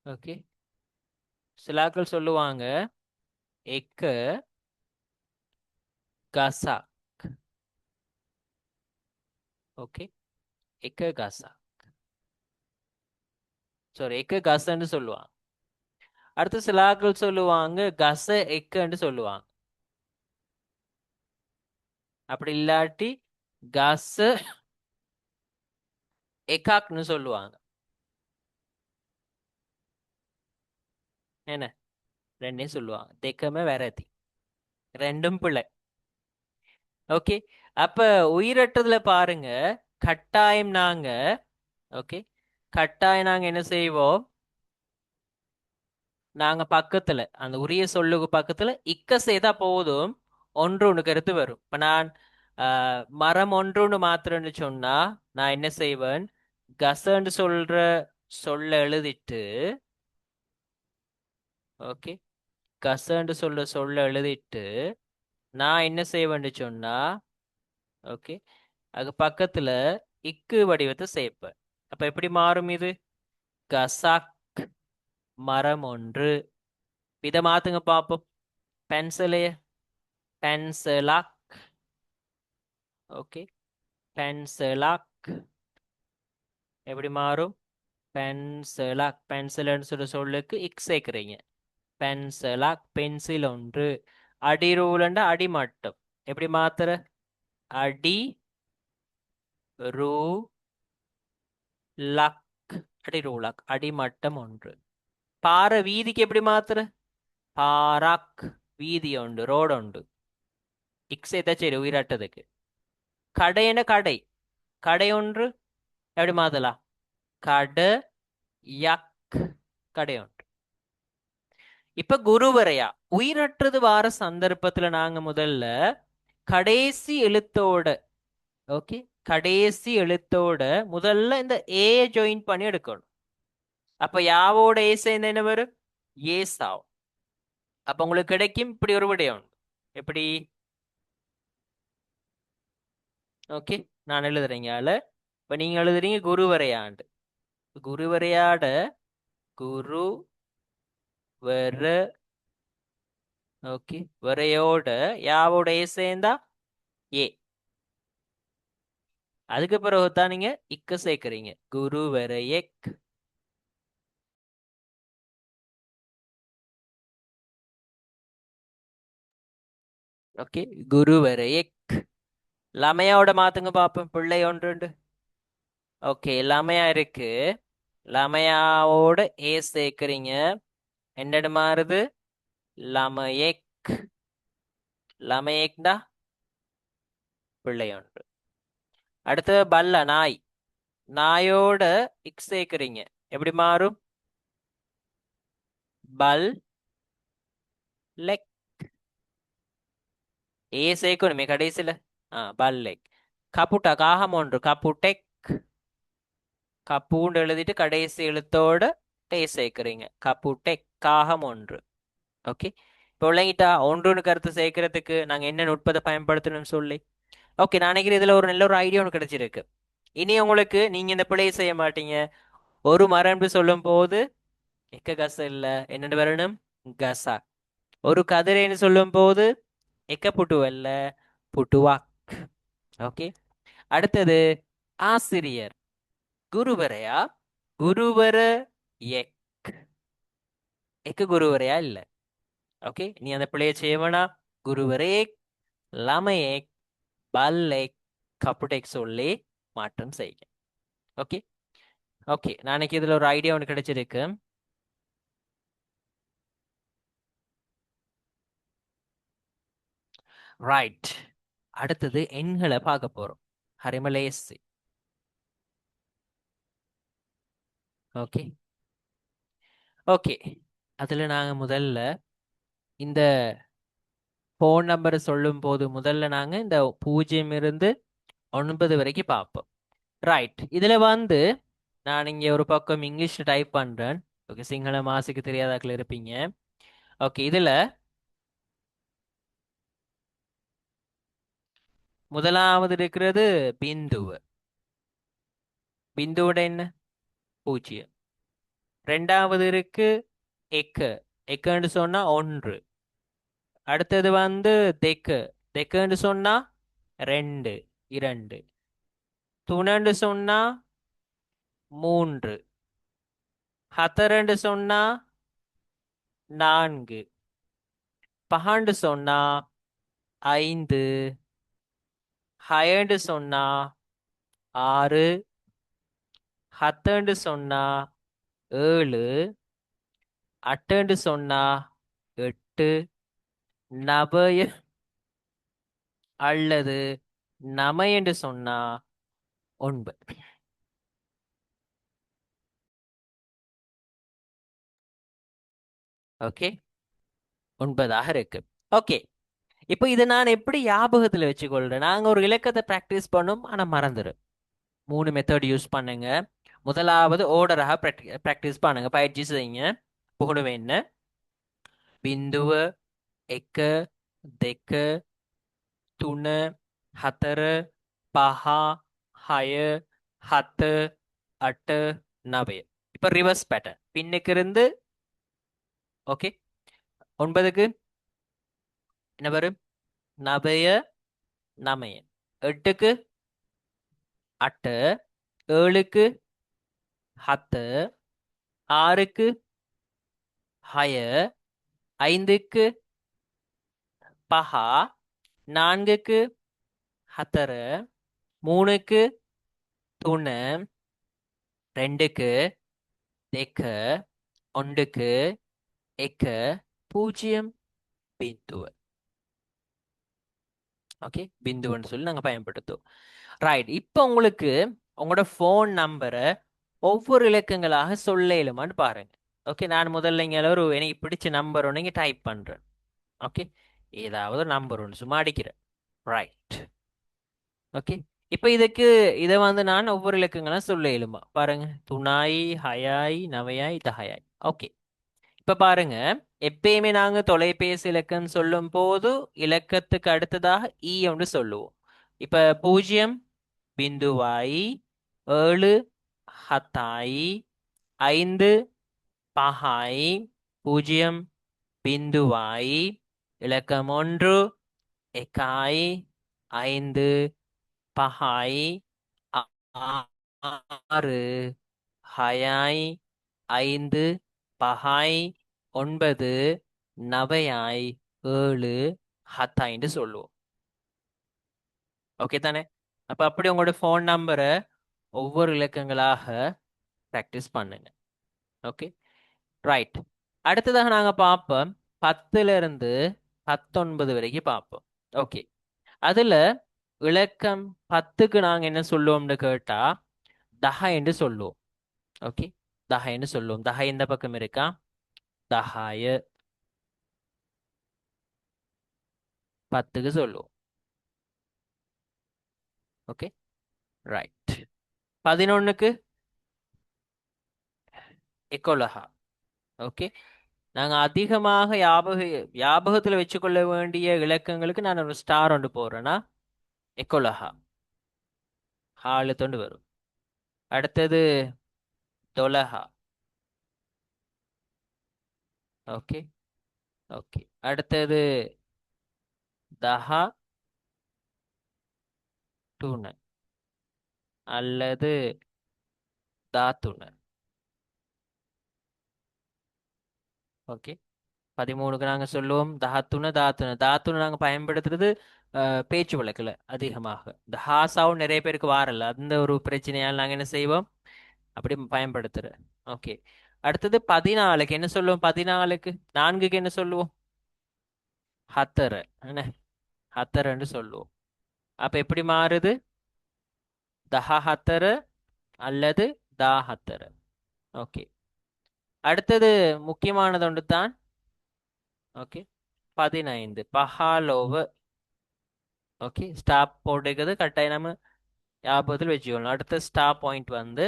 ஓகே, சில ஆட்கள் சொல்லுவாங்க எக்கு கசா. ஓகே, எக்கு கசா, சாரி, எக்கு கசன்னு சொல்லுவாங்க. அடுத்து சில ஆட்கள் சொல்லுவாங்க கச எக்குன்னு சொல்லுவாங்க. அப்படி இல்லாட்டி கச எக்காக்னு சொல்லுவாங்க. என்ன? ரெண்டையும் சொல்லுவாங்க. தெக்கமே வேறதி, ரெண்டும் பிள்ளை. ஓகே, அப்ப உயிரற்றதுல பாருங்க, கட்டாயம் நாங்க, ஓகே, கட்டாயம் நாங்க என்ன செய்வோம்? நாங்க பக்கத்துல அந்த உரிய சொல்லுக்கு பக்கத்துல இக்க செய்தா போதும், ஒன்று ஒன்று கருத்து வரும். இப்ப நான் மரம் ஒன்றுன்னு மாத்திரன்னு சொன்னா நான் என்ன செய்வேன்? கசன்னு சொல்ற சொல்ல எழுதிட்டு, ஓகே, கசன்னு சொல்ல எழுதிட்டு நான் என்ன செய்வேன்னு சொன்னா, ஓகே, அது பக்கத்துல இக்கு வடிவத்தை சேர்ப்பேன். அப்ப எப்படி மாறும் இது? கசாக் மரம் ஒன்று. இதை மாத்துங்க பாப்போம். பென்சிலே பென்சிலாக். ஓகே, பென்சிலாக் எப்படி மாறும்? பென்சிலாக், பென்சில்னு சொல்லுக்கு இக் சேர்க்கிறீங்க. பென்சிலாக், பென்சில் ஒன்று. அடி ரூலண்ட அடி மட்டம் எப்படி மாத்துற? அடி ரூ லக், அடி ரூலக், அடிமட்டம் ஒன்று. பாறை வீதிக்கு எப்படி மாத்துற? பாராக், வீதி உண்டு, ரோடு உண்டு. இக்ஸ் ஏதா சரி உயிராட்டதுக்கு. கடைன கடை, கடை ஒன்று எப்படி மாத்தலாம்? கட யக், கடை ஒன்று. இப்ப குருவரையா உயிரற்றது வார சந்தர்ப்பத்துல நாங்க முதல்ல கடைசி எழுத்தோட, ஓகே, கடைசி எழுத்தோட முதல்ல இந்த ஏ ஜாயின் பண்ணி எடுக்கணும். அப்ப யாவோட ஏ சேர்ந்த என்ன வரும்? ஏசாவ். அப்ப உங்களுக்கு கிடைக்கும் இப்படி ஒரு விடயம். எப்படி? ஓகே, நான் எழுதுறேங்க ஆள. இப்ப நீங்க எழுதுறீங்க குருவரையாண்டு. குருவரையாட குரு வர, ஓகே, வரையோட யாவோட ஏ சேர்ந்தா ஏ. அதுக்கு பிறகுதான் நீங்க இக்க சேர்க்கிறீங்க. குரு வர எக். ஓகே, குரு வர எக். லமையாவோட மாத்துங்க பாப்போம். பிள்ளை ஒன்று. ஓகே, லமையா இருக்கு. லமையாவோட ஏ சேர்க்கிறீங்க. என்னடு மாறுது? லமயெக். லமயெக்டா பிள்ளை ஒன்று. அடுத்து பல்ல நாய். நாயோட இக் சேர்க்கிறீங்க. எப்படி மாறும்? பல் லெக். ஏ சேர்க்கணுமே கடைசியில. பல் லெக். கப்புட்டா காகம் ஒன்று. கப்புடெக். கப்புண்டு எழுதிட்டு கடைசி எழுத்தோட டே சேர்க்கிறீங்க. கப்புடெக், காகம் ஒன்று. ஓகே, இப்போ விளங்கிட்டா ஒன்றுன்னு கருத்து சேர்க்கறதுக்கு நாங்க என்ன நுட்பத்தை பயன்படுத்தணும்னு சொல்லி? ஓகே, நான் நினைக்கிறேன் இதுல ஒரு நல்ல ஒரு ஐடியா ஒன்று கிடைச்சிருக்கு. இனி உங்களுக்கு நீங்க இந்த பிழையை செய்ய மாட்டீங்க. ஒரு மரம்னு சொல்லும் போது எக்க கச இல்ல, என்னென்னு வரணும்? கசா. ஒரு கதிரைன்னு சொல்லும் போது எக்க புட்டுவல்ல, புட்டுவாக். ஓகே, அடுத்தது ஆசிரியர். குருவரையா? குருவர எக். எக்க குருவரையா இல்ல. ஓகே, நீ அந்த பிள்ளைய செய்வனா? குருவரே லமயேக். பல்லை கப்புடெக் சொல்லி மாற்றம் செய்க. ஓகே ஓகே, நாளைக்கு இதுல ஒரு ஐடியா ஒன்று கிடைச்சிருக்கு. ரைட், அடுத்தது எண்களை பார்க்க போறோம். ஹரிமலேசி. ஓகே ஓகே, அதுல நாங்க முதல்ல இந்த ஃபோன் நம்பரை சொல்லும் போது முதல்ல நாங்க இந்த 0 இருந்து 9 வரைக்கும் பார்ப்போம். ரைட், இதுல வந்து நான் இங்க ஒரு பக்கம் இங்கிலீஷ்ல டைப் பண்றேன். ஓகே, சிங்கள மாசுக்கு தெரியாதாக்கள் இருப்பீங்க. ஓகே, இதுல முதலாவது இருக்கிறது பிந்துவு. பிந்துவோட என்ன? 0. ரெண்டாவது இருக்கு எக்கு. எக்குன்னு சொன்னா 1. அடுத்தது வந்து தெக்கு. தெக்குன்னு சொன்னா 2. 2. துணன்னு சொன்னா 3. ஹத்தரண்டு சொன்னா 4. பஹாண்டு சொன்னா 5. ஹயண்டு சொன்னா 6. ஹத்தண்டு சொன்னா 7. அட்டண்டு சொன்னா 8. நபய அல்லது நமையண்டு சொன்னா 9. ஓகே, 9ஆக இருக்கு. ஓகே, இப்போ இதை நான் எப்படி ஞாபகத்துல வச்சுக்கொள்றேன்? நாங்க ஒரு இலக்கத்தை பிராக்டிஸ் பண்ணும், ஆனா மறந்துடும். 3 மெத்தட் யூஸ் பண்ணுங்க. முதலாவது ஓர்டராக பிராக்டிஸ் பண்ணுங்க, பயிற்சி செய்யுங்க. புகழுவேன் என்ன? பிந்துவ, எக்க, தெக்க, තුන, 4, 5, 6, 7, 8, 9. இப்ப ரிவர்ஸ் பேட்டர்ன். பின்னுக்கு இருந்து ஓகே 9க்கு என்ன வரும்? நபய, நமைய. 8க்கு 8, 7க்கு 7, 6க்கு 6, 5க்கு 5, 4க்கு 4, 3க்கு 3, 2க்கு 2, 1க்கு 1, 0 பிந்துவ. ஓகே, பிந்துன்னு சொல்லி நாங்க பயன்படுத்துவோம். ரைட், இப்போ உங்களுக்கு உங்களோட ஃபோன் நம்பரை ஒவ்வொரு இலக்கங்களாக சொல்ல இயலுமான்னு பாருங்க. ஓகே, நான் முதல்ல இங்க ஒரு எனக்கு பிடிச்ச நம்பர் ஒன்று இங்கே டைப் பண்றேன். ஓகே, ஏதாவது நம்பர் ஒன்று சும்மா அடிக்கிறேன். Right, okay. இப்போ இதுக்கு இதை வந்து நான் ஒவ்வொரு இலக்கங்களாக சொல்ல இயலுமா பாருங்க. துணாய், ஹயாய், நவையாய், தஹயாய். ஓகே, இப்ப பாருங்க, எப்பயுமே நாங்க தொலைபேசி இலக்கம் சொல்லும் போது இலக்கத்துக்கு அடுத்ததாக ஈ ஒன்று சொல்லுவோம். இப்ப 0 பிந்துவாய், 7 ஹத்தாய், 5 பஹாய், 0 பிந்துவாய், இலக்கம் 1 எக்காய், 5 பஹாய், 6 ஹயாய், 5 பஹாய், 9 நவையாய், 7 ஹத்தாய்ன்னு சொல்லுவோம். ஓகே தானே? அப்ப அப்படி உங்களோட ஃபோன் நம்பரை ஒவ்வொரு இலக்கங்களாக ப்ராக்டிஸ் பண்ணுங்க. Okay, right. அடுத்ததாக நாங்க பார்ப்போம் 10ல இருந்து 19 வரைக்கும் பார்ப்போம். ஓகே, அதுல இலக்கம் 10க்கு நாங்க என்ன சொல்லுவோம்னு கேட்டா தஹ என்று சொல்லுவோம். ஓகே, தஹ என்று சொல்லுவோம். தஹ இந்த பக்கம் இருக்கா? தஹாய 10க்கு சொல்லுவோம். Okay, right. 11க்கு எக்கோலஹா. ஓகே, நாங்க அதிகமாக ஞாபகத்துல வச்சுக்கொள்ள வேண்டிய இலக்கங்களுக்கு நான் ஒரு ஸ்டார் ஒன்று போடுறேன்னா எக்கோலஹா ஹாலு தொண்டு வரும். அடுத்தது தொலஹா. ஓகே ஓகே, அடுத்தது தஹா டூன அல்லது தாத்துன. ஓகே, 13க்கு நாங்க சொல்லுவோம் தாத்துன. தாத்துன நாங்க பயன்படுத்துறது பேச்சு வழக்குல அதிகமாக இந்த ஹாசாவும் நிறைய பேருக்கு வாரல அந்த ஒரு பிரச்சனையால் நாங்க என்ன செய்வோம் அப்படி பயன்படுத்துற. ஓகே. அடுத்தது 14க்கு என்ன சொல்லுவோம்? 14க்கு 4க்கு என்ன சொல்லுவோம்? ஹத்தர. என்ன ஹத்தரன்னு சொல்லுவோம். அப்ப எப்படி மாறுது? தஹ ஹத்தர அல்லது தா ஹத்தர. ஓகே. அடுத்தது முக்கியமானது ஒன்று தான். ஓகே. 15 பஹாலோவ. ஓகே. ஸ்டாப் போட்டுக்கிறது கட்டாயம் நம்ம ஞாபகத்தில் வச்சுக்கணும். அடுத்த ஸ்டாப் பாயிண்ட் வந்து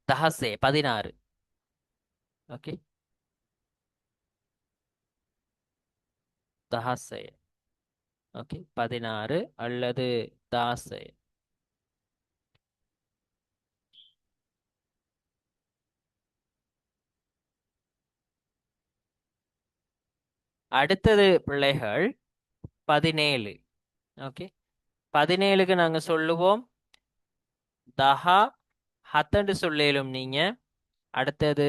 தஹசே 16. ஓகே. தஹசே. ஓகே. 16 அல்லது தாசே. அடுத்தது பிள்ளைகள் 17. ஓகே. 17க்கு நாங்க சொல்லுவோம் தஹா ஹத்தண்டு சொல்லேலும் நீங்க. அடுத்தது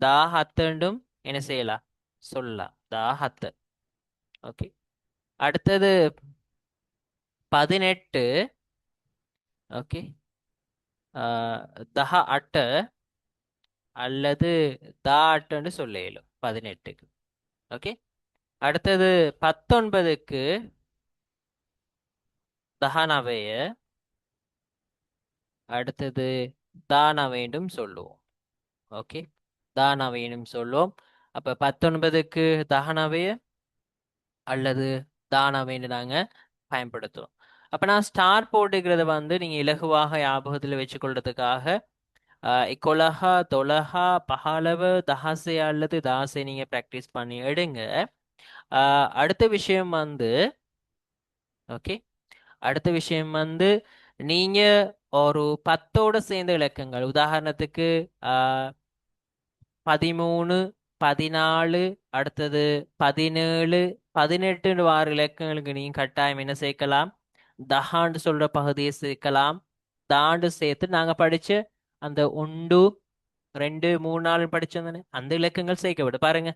தா ஹத்தண்டும் என்ன செய்யலாம்? சொல்லலாம் தா ஹத்த. ஓகே. அடுத்தது 18. ஓகே. தஹ அட்ட அல்லது தா அட்டன்னு சொல்லேலும் 18க்கு. ஓகே. அடுத்தது 19க்கு தஹனவைய. அடுத்தது தானா வேண்டும் சொல்லுவோம். ஓகே. தானா வேண்டும் சொல்லுவோம். அப்ப 19க்கு தஹனவைய அல்லது தானா வேண்டும் நாங்க பயன்படுத்துவோம். அப்ப நான் ஸ்டார் போட்டுக்கிறத வந்து நீங்க இலகுவாக ஞாபகத்தில் வச்சுக்கொள்றதுக்காக இக்கொலஹா தொலஹா பஹாலவ தஹாசே அல்லது தாசை நீங்க ப்ராக்டிஸ் பண்ணி எடுங்க. அடுத்த விஷயம் வந்து ஓகே. அடுத்த விஷயம் வந்து நீங்க ஒரு 10ஓட சேர்ந்த இலக்கங்கள் உதாரணத்துக்கு 13 14 அடுத்தது 17 18 வார இலக்கங்களுக்கு நீங்க கட்டாயம் என்ன சேர்க்கலாம்? தஹாண்டு சொல்ற பகுதியை சேர்க்கலாம். தாண்டு சேர்த்து நாங்க படிச்ச அந்த 1 2 3 4 படிச்சோம் தானே அந்த இலக்கங்கள் சேர்க்கப்படும். பாருங்க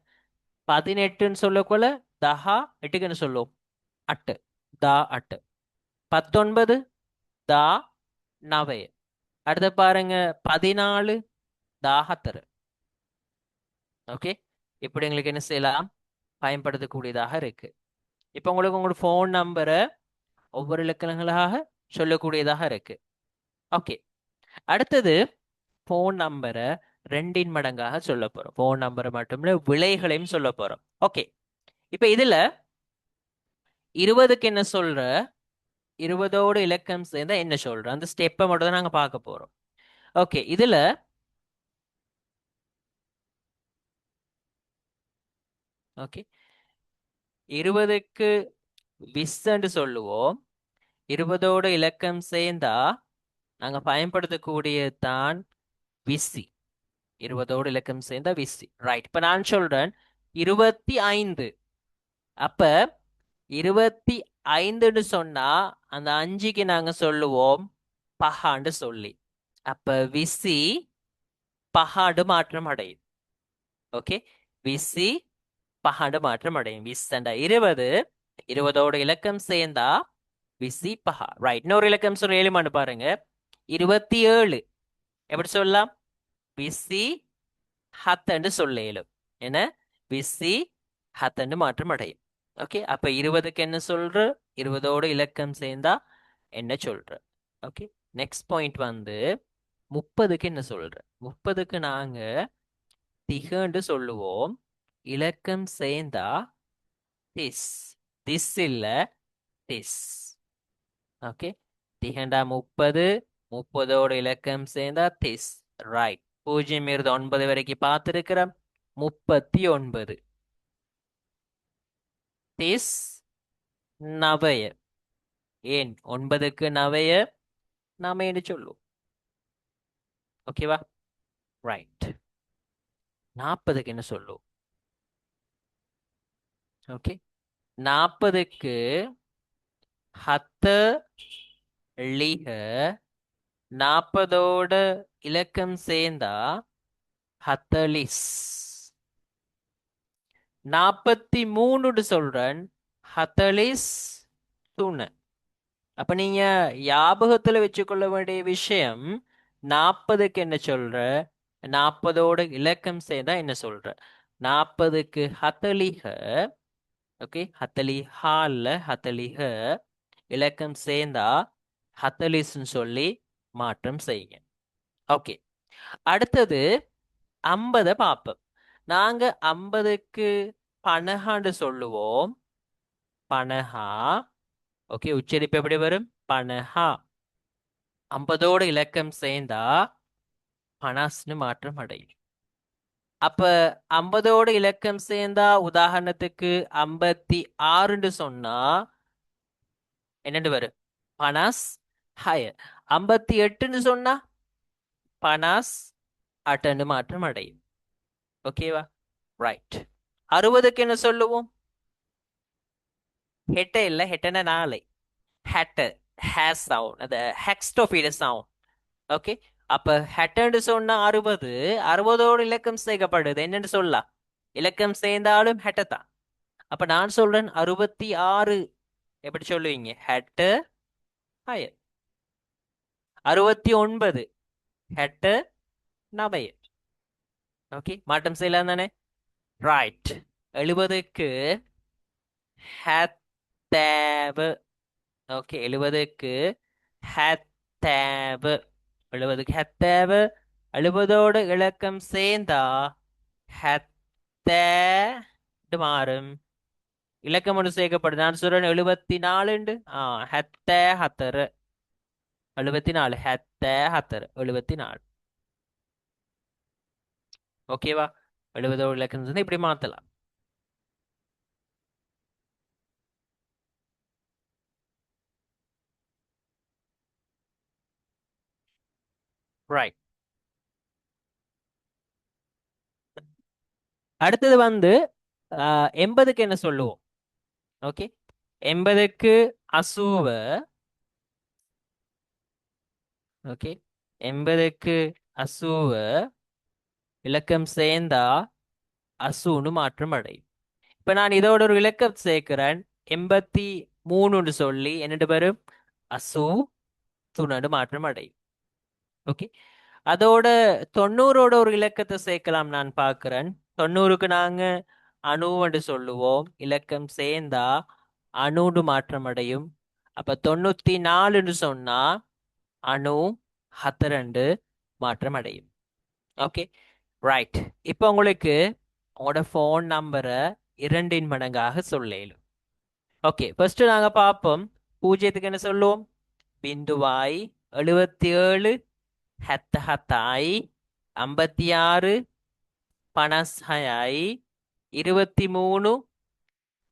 18ன்னு சொல்லக்குள்ள தஹா 8க்குன்னு சொல்லுவோம் அட்டு தா அட்டு. 19 தா நவைய. அடுத்த பாருங்க 14 தாஹத்தர். ஓகே. இப்படி எங்களுக்கு என்ன செய்யலாம்? பயன்படுத்தக்கூடியதாக இருக்கு. இப்போ உங்களுக்கு உங்களோட ஃபோன் நம்பரை ஒவ்வொரு இலக்கணங்களாக சொல்லக்கூடியதாக இருக்கு. ஓகே. அடுத்தது ஃபோன் நம்பரை 2 மடங்காக சொல்ல போறோம். ஃபோன் நம்பரை மட்டுமில்ல விலைகளையும் சொல்ல போறோம். ஓகே. இப்ப இதுல 20க்கு என்ன சொல்ற? 20ஓட இலக்கம் சேர்ந்தா என்ன சொல்ற? அந்த ஸ்டெப்பை மட்டும் தான் நாங்க பார்க்க போறோம். ஓகே. இதுல ஓகே 20க்கு விஸ்ன்னு சொல்லுவோம். 20ஓட இலக்கம் சேர்ந்தா நாங்க பயன்படுத்தக்கூடிய தான் விசி. 20ஓட இலக்கம் சேர்ந்தா விசி. ரைட். இப்ப நான் சொல்றேன் 25. அப்ப 25ன்னு சொன்னா அந்த 5க்கு நாங்க சொல்லுவோம் பஹாண்டு சொல்லி. அப்ப விசி பஹாண்டு மாற்றம் அடையும். ஓகே. விசி பஹாண்டு மாற்றம் அடையும். விசண்டா 20. 20ஓட இலக்கம் சேர்ந்தா விசி பஹா. ரைட். இன்னொரு இலக்கம் சொல்ற 7 பாருங்க 27. எப்படி சொல்லலாம்? விசி ஹத்தண்டு சொல்ல இயலும். என்ன? விசி ஹத்தண்டு மாற்றம் அடையும். ஓகே. அப்ப 20க்கு என்ன சொல்ற? 20ஓட இலக்கம் சேர்ந்தா என்ன சொல்ற? ஓகே. நெக்ஸ்ட் பாயிண்ட் வந்து 30க்கு என்ன சொல்ற? 30க்கு நாங்க திகண்டு சொல்லுவோம். இலக்கம் சேர்ந்தா திஸ். திஸ் இல்ல திஸ். ஓகே. திகண்டா 30. 30ஓட இலக்கம் சேர்ந்தா திஸ். ரைட். 0 இருந்து 9 வரைக்கும் பார்த்திருக்கிறோம். 39 திஸ் நவய. ஏன் 9க்கு நவய நாம என்ன சொல்லுவோம்? ஓகேவா? ரைட். 40க்கு என்ன சொல்லுவோம்? ஓகே. 40க்கு ஹத்த லிக. 40ஓட இலக்கம் சேர்ந்தா ஹத்தலிஸ். 43 சொல்றேன். ஹத்தலிஸ் துணு. அப்ப நீங்க ஞாபகத்துல வச்சுக்கொள்ள வேண்டிய விஷயம், 40க்கு என்ன சொல்ற, 40ஓட இலக்கம் சேர்ந்தா என்ன சொல்ற. 40க்கு ஹத்தலிக, ஓகே, ஹத்தலிஹால்ல ஹத்தலிக இலக்கம் சேர்ந்தா ஹத்தலிஸ்ன்னு சொல்லி மாற்றம் செய்யுங்க. ஓகே, அடுத்தது 50 பார்ப்போம். நாங்க 50க்கு பனஹான்னு சொல்லுவோம். பனஹா, ஓகே, உச்சரிப்பு எப்படி வரும்? பனஹா. 50ஓட இலக்கம் சேர்ந்தா பனாஸ்னு மாற்றம் அடையும். அப்ப 50ஓட இலக்கம் சேர்ந்தா, உதாரணத்துக்கு 56ன்னு சொன்னா என்னண்டு வரும்? பனாஸ் ஹயர். 58ன்னு சொன்னா பனாஸ் அட்டன்னு மாற்றம் அடையும். ஓகேவா? ரைட். 60க்கு என்ன சொல்லுவோம்? ஹெட்ட இல்ல, ஹெட்டன நாளை. ஹெட்ட ஹேஸ் சவுண்ட், அந்த ஹெக்ஸ்டோஃபீட சவுண்ட். ஓகே, அப்ப ஹெட்டன்னு சொன்னா 60, 60ஓட இலக்கம் சேர்க்கப்படுது என்னன்னு சொல்லலாம்? இலக்கம் சேர்ந்தாலும் ஹெட்ட தான். அப்ப நான் சொல்றேன் 66. எப்படி சொல்லுவீங்க? ஹெட்ட ஹயர். 69 ஹெட்ட நபைய. ஓகே, மாற்றம் செய்யலாம் தானே? ரைட். 70க்கு ஹத்தேவு. ஓகே, 70க்கு ஹத்தேவு. 70க்கு ஹத்தேவு. 70ஓட இலக்கம் சேர்ந்தா ஹத்தே மாறும். இலக்கம் ஒன்று சேர்க்கப்படுது. நான் சொல்றேன் 74. ஹத்தே ஹத்தரு. 74 ஹத்தே ஹத்தரு 74. ஓகேவா? 70ஓட இலக்கம் சேர்ந்தா இப்படி மாத்தலாம். ரைட். அடுத்தது வந்து 80க்கு என்ன சொல்லுவோம்? ஓகே, 80க்கு அசூவ. ஓகே, 80க்கு அசூவ இலக்கம் சேர்ந்தா அசூன்னு மாற்றம் அடையும். இப்ப நான் இதோட ஒரு இலக்கம் சேர்க்கிறேன். 83ன்னு சொல்லி என்னட்டு வரும்? அசூ துணடு மாற்றம் அடையும். ஓகே, அதோட 90ஓட ஒரு இலக்கத்தை சேர்க்கலாம் நான் பார்க்கிறேன். 90க்கு நாங்க அணுவண்டு சொல்லுவோம். இலக்கம் சேர்ந்தா அணுடு மாற்றம் அடையும். அப்ப 94ன்னு சொன்னா அணு ஹத்தரண்டு மாற்றம் அடையும். Okay, right. இப்போ உங்களுக்கு உங்களோட ஃபோன் நம்பரை 2 மடங்காக சொல்லேலும். ஓகே, ஃபர்ஸ்ட் நாங்க பார்ப்போம். 0க்கு என்ன சொல்லுவோம்? பிந்துவாய். 77 ஹத்த ஹத்தாய். 56 பனஸ்ஹயாய். 23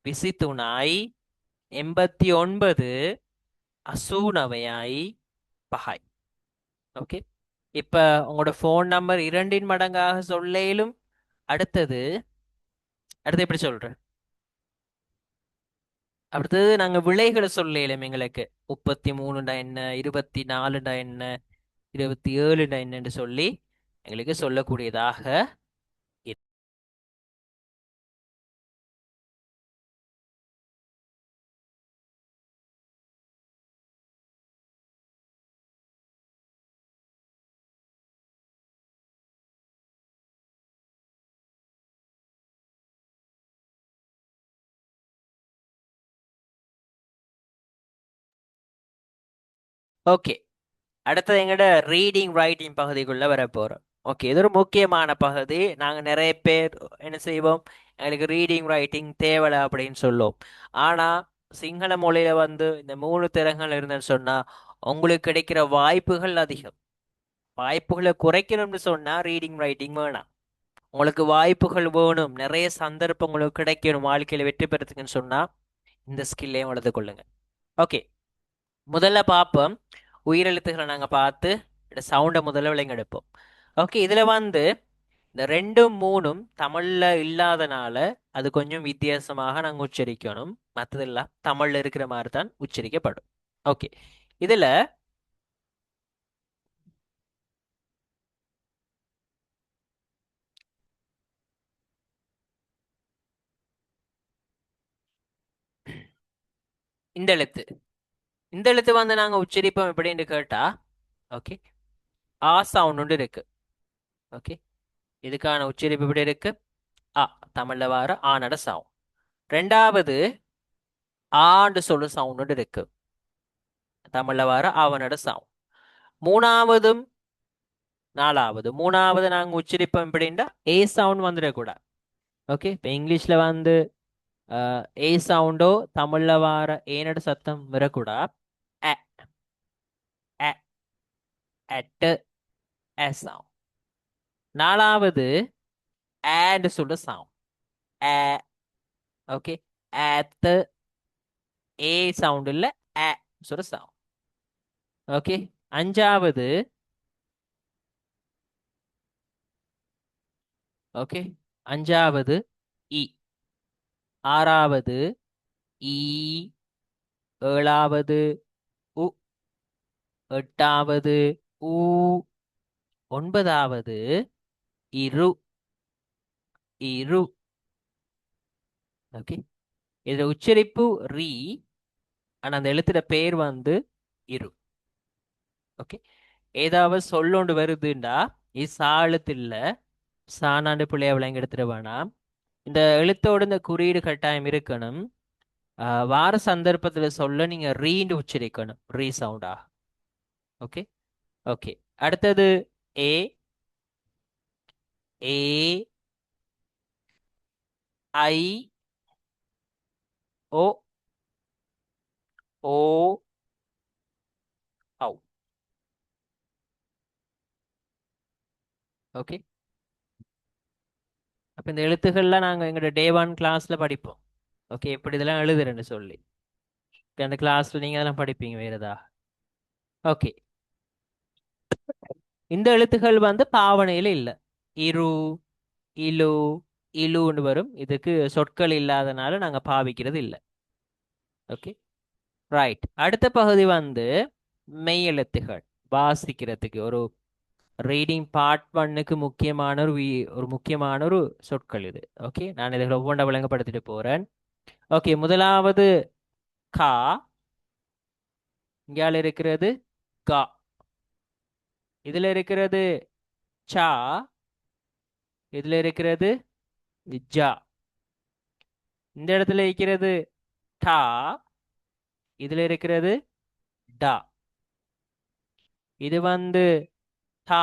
விசித்துனாய். 89 அசூனவையாய் பஹாய். ஓகே, இப்ப உங்களோட ஃபோன் நம்பர் 2 மடங்காக சொல்லேலும். அடுத்தது அடுத்து எப்படி சொல்றேன்? அடுத்தது நாங்க விலைகளை சொல்லேலும். எங்களுக்கு 33டா என்ன, 24டா என்ன, 27டா என்னன்னு சொல்லி எங்களுக்கு சொல்லக்கூடியதாக இருக்கு. ஓகே, அடுத்தது எங்கட ரீடிங் ரைட்டிங் பகுதிக்குள்ள வர போறோம். ஓகே, இது ஒரு முக்கியமான பகுதி. நாங்க நிறைய பேர் என்ன செய்வோம்? எங்களுக்கு ரீடிங் ரைட்டிங் தேவலை அப்படின்னு சொல்லுவோம். ஆனா சிங்கள மொழியில வந்து இந்த 3 திறன்கள் இருந்தேன்னு சொன்னா உங்களுக்கு கிடைக்கிற வாய்ப்புகள் அதிகம். வாய்ப்புகளை குறைக்கணும்னு சொன்னா ரீடிங் ரைட்டிங் வேணாம். உங்களுக்கு வாய்ப்புகள் வேணும், நிறைய சந்தர்ப்பம் உங்களுக்கு கிடைக்கணும் வாழ்க்கையில வெற்றி பெறதுக்குன்னு சொன்னா இந்த ஸ்கில்லையும் வளர்த்து கொள்ளுங்க. ஓகே, முதல்ல பார்ப்போம். உயிரெழுத்துக்களை நாங்கள் பார்த்து சவுண்டை முதல்ல விளங்கெடுப்போம். ஓகே, இதில் வந்து இந்த 2ம் 3ம் தமிழில் இல்லாதனால அது கொஞ்சம் வித்தியாசமாக நாங்கள் உச்சரிக்கணும். மற்றதெல்லாம் தமிழில் இருக்கிற மாதிரி தான் உச்சரிக்கப்படும். ஓகே, இதில் இந்த எழுத்து. இந்த எழுத்து வந்து நாங்க உச்சரிப்போம் எப்படின்னு கேட்டா, ஓகே, ஆ சவுண்ட் ஒன்று இருக்கு. ஓகே, இதுக்கான உச்சரிப்பு எப்படி இருக்கு? ஆ, தமிழ்ல வர ஆனோட சவுண்ட். ரெண்டாவது ஆண்டு சொல்லு சவுண்ட் ஒன்று இருக்கு, தமிழ்ல வர அவனோட சவுண்ட். மூணாவதும் மூணாவது நாங்க உச்சரிப்போம் எப்படின்னா ஏ சவுண்ட் வந்துடக்கூடாது. ஓகே, இப்போ இங்கிலீஷ்ல வந்து ஏ சவுண்டோ தமிழ்ல வர ஏனோட சத்தம் வரக்கூடாது. அ அ அட்டு அ சவுண்ட். நாலாவது ஆண்ட் சொல்ற சவுண்ட். ஆ. ஓகே, ஆத்து ஏ சவுண்ட் இல்ல, அ சொல்ற சவுண்ட். ஓகே, அஞ்சாவது. ஓகே, அஞ்சாவது இ. ஆறாவது ஈ. ஏழாவது உ. எட்டாவது ஊ. ஒன்பதாவது இரு. இரு. ஓகே, இதுல உச்சரிப்பு ரீ, ஆனா அந்த எழுத்துட பேர் வந்து இரு. ஓகே, ஏதாவது சொல்லொண்டு வருதுண்டா இது சா எழுத்து இல்ல, சானாண்டு பிள்ளைய விளங்கி எடுத்துட வேணாம். இந்த எழுத்தோட இந்த குறியீடு கட்டாயம் இருக்கணும். வார சந்தர்ப்பத்துல சொல்ல நீங்க ரீண்டு உச்சரிக்கணும், ரீ சவுண்டா. ஓகே. ஓகே, அடுத்தது ஏ. ஏ. ஐ. ஓ. ஓ. ஔ. ஓகே, அப்ப இந்த எழுத்துக்கள்லாம் நாங்க எங்களோட டே ஒன் கிளாஸ்ல படிப்போம். ஓகே, இப்படி இதெல்லாம் எழுதுறேன்னு சொல்லி இப்ப அந்த கிளாஸ்ல நீங்க அதெல்லாம் படிப்பீங்க வேற ஏதா. ஓகே, இந்த எழுத்துக்கள் வந்து பாவனையில இல்ல. இரு, இலு, இலுன்னு வரும். இதுக்கு சொற்கள் இல்லாதனால நாங்க பாவிக்கிறது இல்ல. Okay, right. அடுத்த பகுதி வந்து மெய் எழுத்துகள். வாசிக்கிறதுக்கு ஒரு ரீடிங் பார்ட் ஒன்னுக்கு முக்கியமான ஒரு முக்கியமான ஒரு சொற்கள் இது. ஓகே, நான் இதை ஒவ்வொன்றா விளங்கப்படுத்திட்டு போறேன். ஓகே, முதலாவது கா. இங்கால இருக்கிறது கா. இதுல இருக்கிறது சா. இதுல இருக்கிறது ஜா. இந்த இடத்துல இருக்கிறது டா. இதுல இருக்கிறது டா. இது வந்து டா.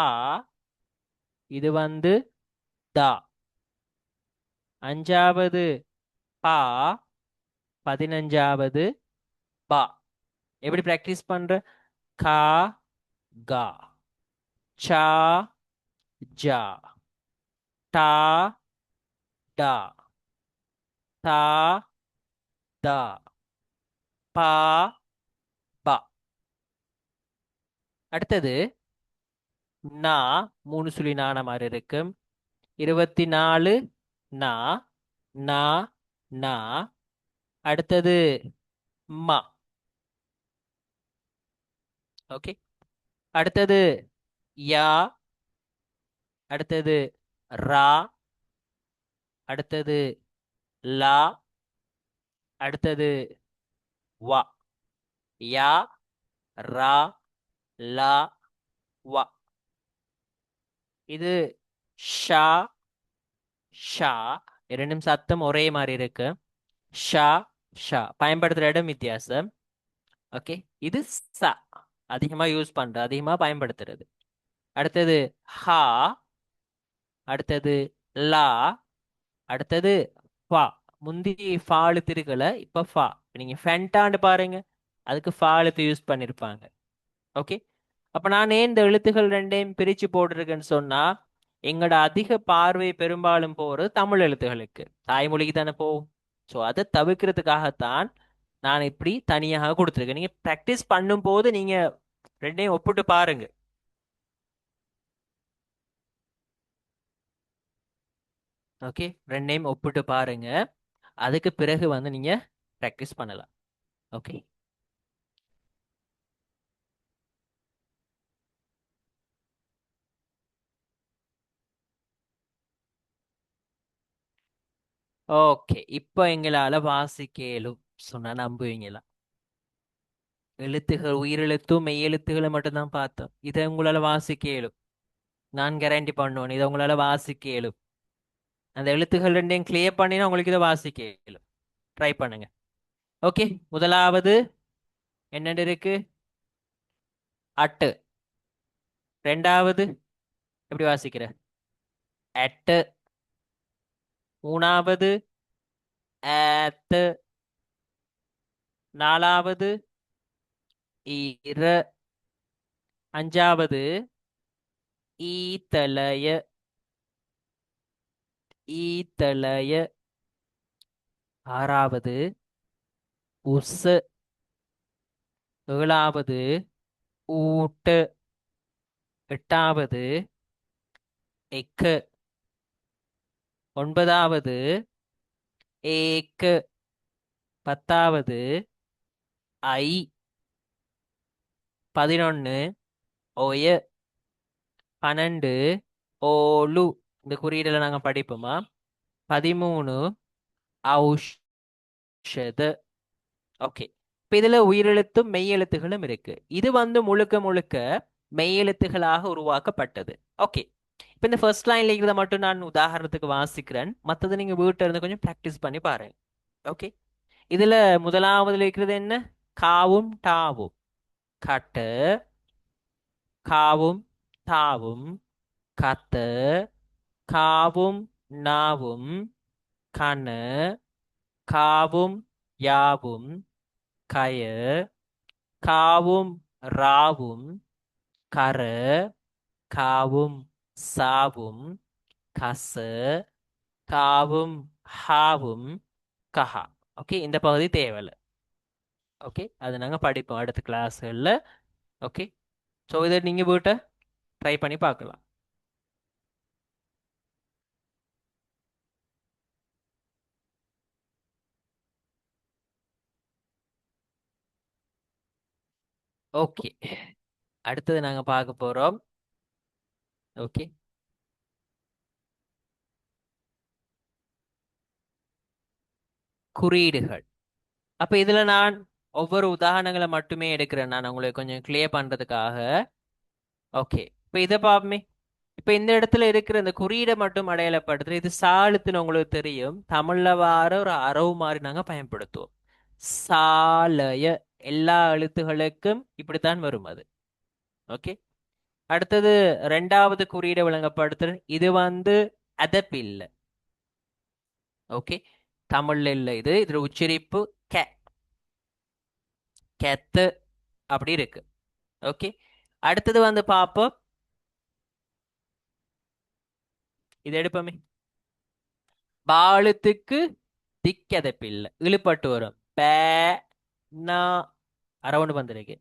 இது வந்து தா. அஞ்சாவது பா. பதினஞ்சாவது பா. எப்படி பிராக்டிஸ் பண்ற? கா. கா. சா. ஜா. டா. டா. தா. தா. பா. பா. அடுத்தது நா. மூணு சுழி நாண மாதிரி இருக்கும். 24 நா. நா. நா. அடுத்தது மா. ஓகே, அடுத்தது யா. அடுத்தது ரா. அடுத்தது லா. அடுத்தது வா. யா. ரா. லா. வா. இது ஷா. ஷா. இரண்டும் சத்தம் ஒரே மாதிரி இருக்கு. ஷா. ஷா பயன்படுத்துற இடம் வித்தியாசம். ஓகே, இது ச. அதிகமா யூஸ் பண்ற, அதிகமா பயன்படுத்துறது. அடுத்தது ஹா. அடுத்தது லா. அடுத்தது ஃபா. முந்தி ஃபாலு திருக்கல, இப்ப ஃபா. நீங்க ஃபென்டான்னு பாருங்க, அதுக்கு ஃபாலுக்கு யூஸ் பண்ணிருப்பாங்க. ஓகே, அப்ப நான் ஏன் இந்த எழுத்துக்கள் ரெண்டையும் பிரிச்சு போட்டிருக்கேன்னு சொன்னா, எங்களோட அதிக பார்வை பெரும்பாலும் போறது தமிழ் எழுத்துகளுக்கு, தாய்மொழிக்கு தானே போகும். ஸோ அதை தவிர்க்கிறதுக்காகத்தான் நான் இப்படி தனியாக கொடுத்துருக்கேன். நீங்க ப்ராக்டிஸ் பண்ணும்போது நீங்க ரெண்டையும் ஒப்பிட்டு பாருங்க. ஓகே, ரெண்டையும் ஒப்பிட்டு பாருங்க, அதுக்கு பிறகு வந்து நீங்க ப்ராக்டிஸ் பண்ணலாம். ஓகே. ஓகே, இப்போ எங்களால வாசிக்கலும் சொன்னா நம்புவீங்களா? எழுத்துகள் உயிரெழுத்தும் மெய்யெழுத்துக்களை மட்டும்தான் பார்த்தோம். இதை உங்களால வாசிக்க இயலும். நான் கேரண்டி பண்ணுவேன், இதை உங்களால வாசிக்க இயலும். அந்த எழுத்துக்கள் ரெண்டையும் கிளியர் பண்ணினா உங்களுக்கு இதை வாசிக்க இயலும். ட்ரை பண்ணுங்க. ஓகே, முதலாவது என்னென்னு இருக்கு? அட்டு. ரெண்டாவது எப்படி வாசிக்கிற? அட்டு. மூணாவது ஆத்து. நாலாவது ஈர. அஞ்சாவது ஈத்தலைய. ஈத்தலைய. ஆறாவது உசு. ஏழாவது ஊட்டு. எட்டாவது எக்கு. ஒன்பதாவது ஏக்கு. பத்தாவது ஐ. 11 ஒய. 12 ஓலு. இந்த குறியீடுல நாங்க படிப்போமா? 13 ஔஷத. ஓகே, இப்ப இதுல உயிரெழுத்தும் மெய்யெழுத்துகளும் இருக்கு. இது வந்து முழுக்க முழுக்க மெய்யெழுத்துகளாக உருவாக்கப்பட்டது. ஓகே, இப்ப இந்த ஃபர்ஸ்ட் லைன்ல இருக்கிறத மட்டும் நான் உதாரணத்துக்கு வாசிக்கிறேன். மத்தது நீங்க வீட்டுல இருந்து கொஞ்சம் பிராக்டிஸ் பண்ணி பாருங்க. ஓகே, இதுல முதலாவதுல இருக்கிறது என்ன? காவும் டாவும். கட்டு. காவும் தாவும். கத்த. காவும் நாவும். கண. காவும் யாவும். கய. காவும் ராவும். கர. காவும் சாவும். கச. காவும் ஹாவும். கஹா. ஓகே, இந்த பகுதி தேவையில்ல. ஓகே, அது நாங்கள் படிப்போம் அடுத்த கிளாஸ்களில். ஓகே, ஸோ இதை நீங்கள் வீட்டை ட்ரை பண்ணி பார்க்கலாம். ஓகே, அடுத்தது நாங்கள் பார்க்க போகிறோம். ஓகே, குறியீடுகள். அப்போ இதில் நான் ஒவ்வொரு உதாரணங்களை மட்டுமே எடுக்கிறேன், நான் உங்களுக்கு கொஞ்சம் கிளியர் பண்ணுறதுக்காக. ஓகே, இப்போ இதை பார்ப்போமே. இப்போ இந்த இடத்துல இருக்கிற இந்த குறியீடை மட்டும் அடையாளப்படுத்துறது. இது சாளுத்துன்னு உங்களுக்கு தெரியும். தமிழ்ல வார ஒரு அரவு மாதிரி நாங்கள் பயன்படுத்துவோம். சாலய. எல்லா எழுத்துகளுக்கும் இப்படித்தான் வரும் அது. ஓகே, அடுத்தது ரெண்டாவது குறியீடை விளங்கப்படுத்துறது. இது வந்து அதப்பில்லை. ஓகே, தமிழ்ல இல்லை இது. இதுல உச்சரிப்பு கே. கெத்து அப்படி இருக்கு. ஓகே, அடுத்தது வந்து பார்ப்போம். இது எடுப்போமே. பாழுத்துக்கு திக்கதப்பில்லை, இழுப்பட்டு வரும். பே நா அரவண்டு வந்திருக்கு.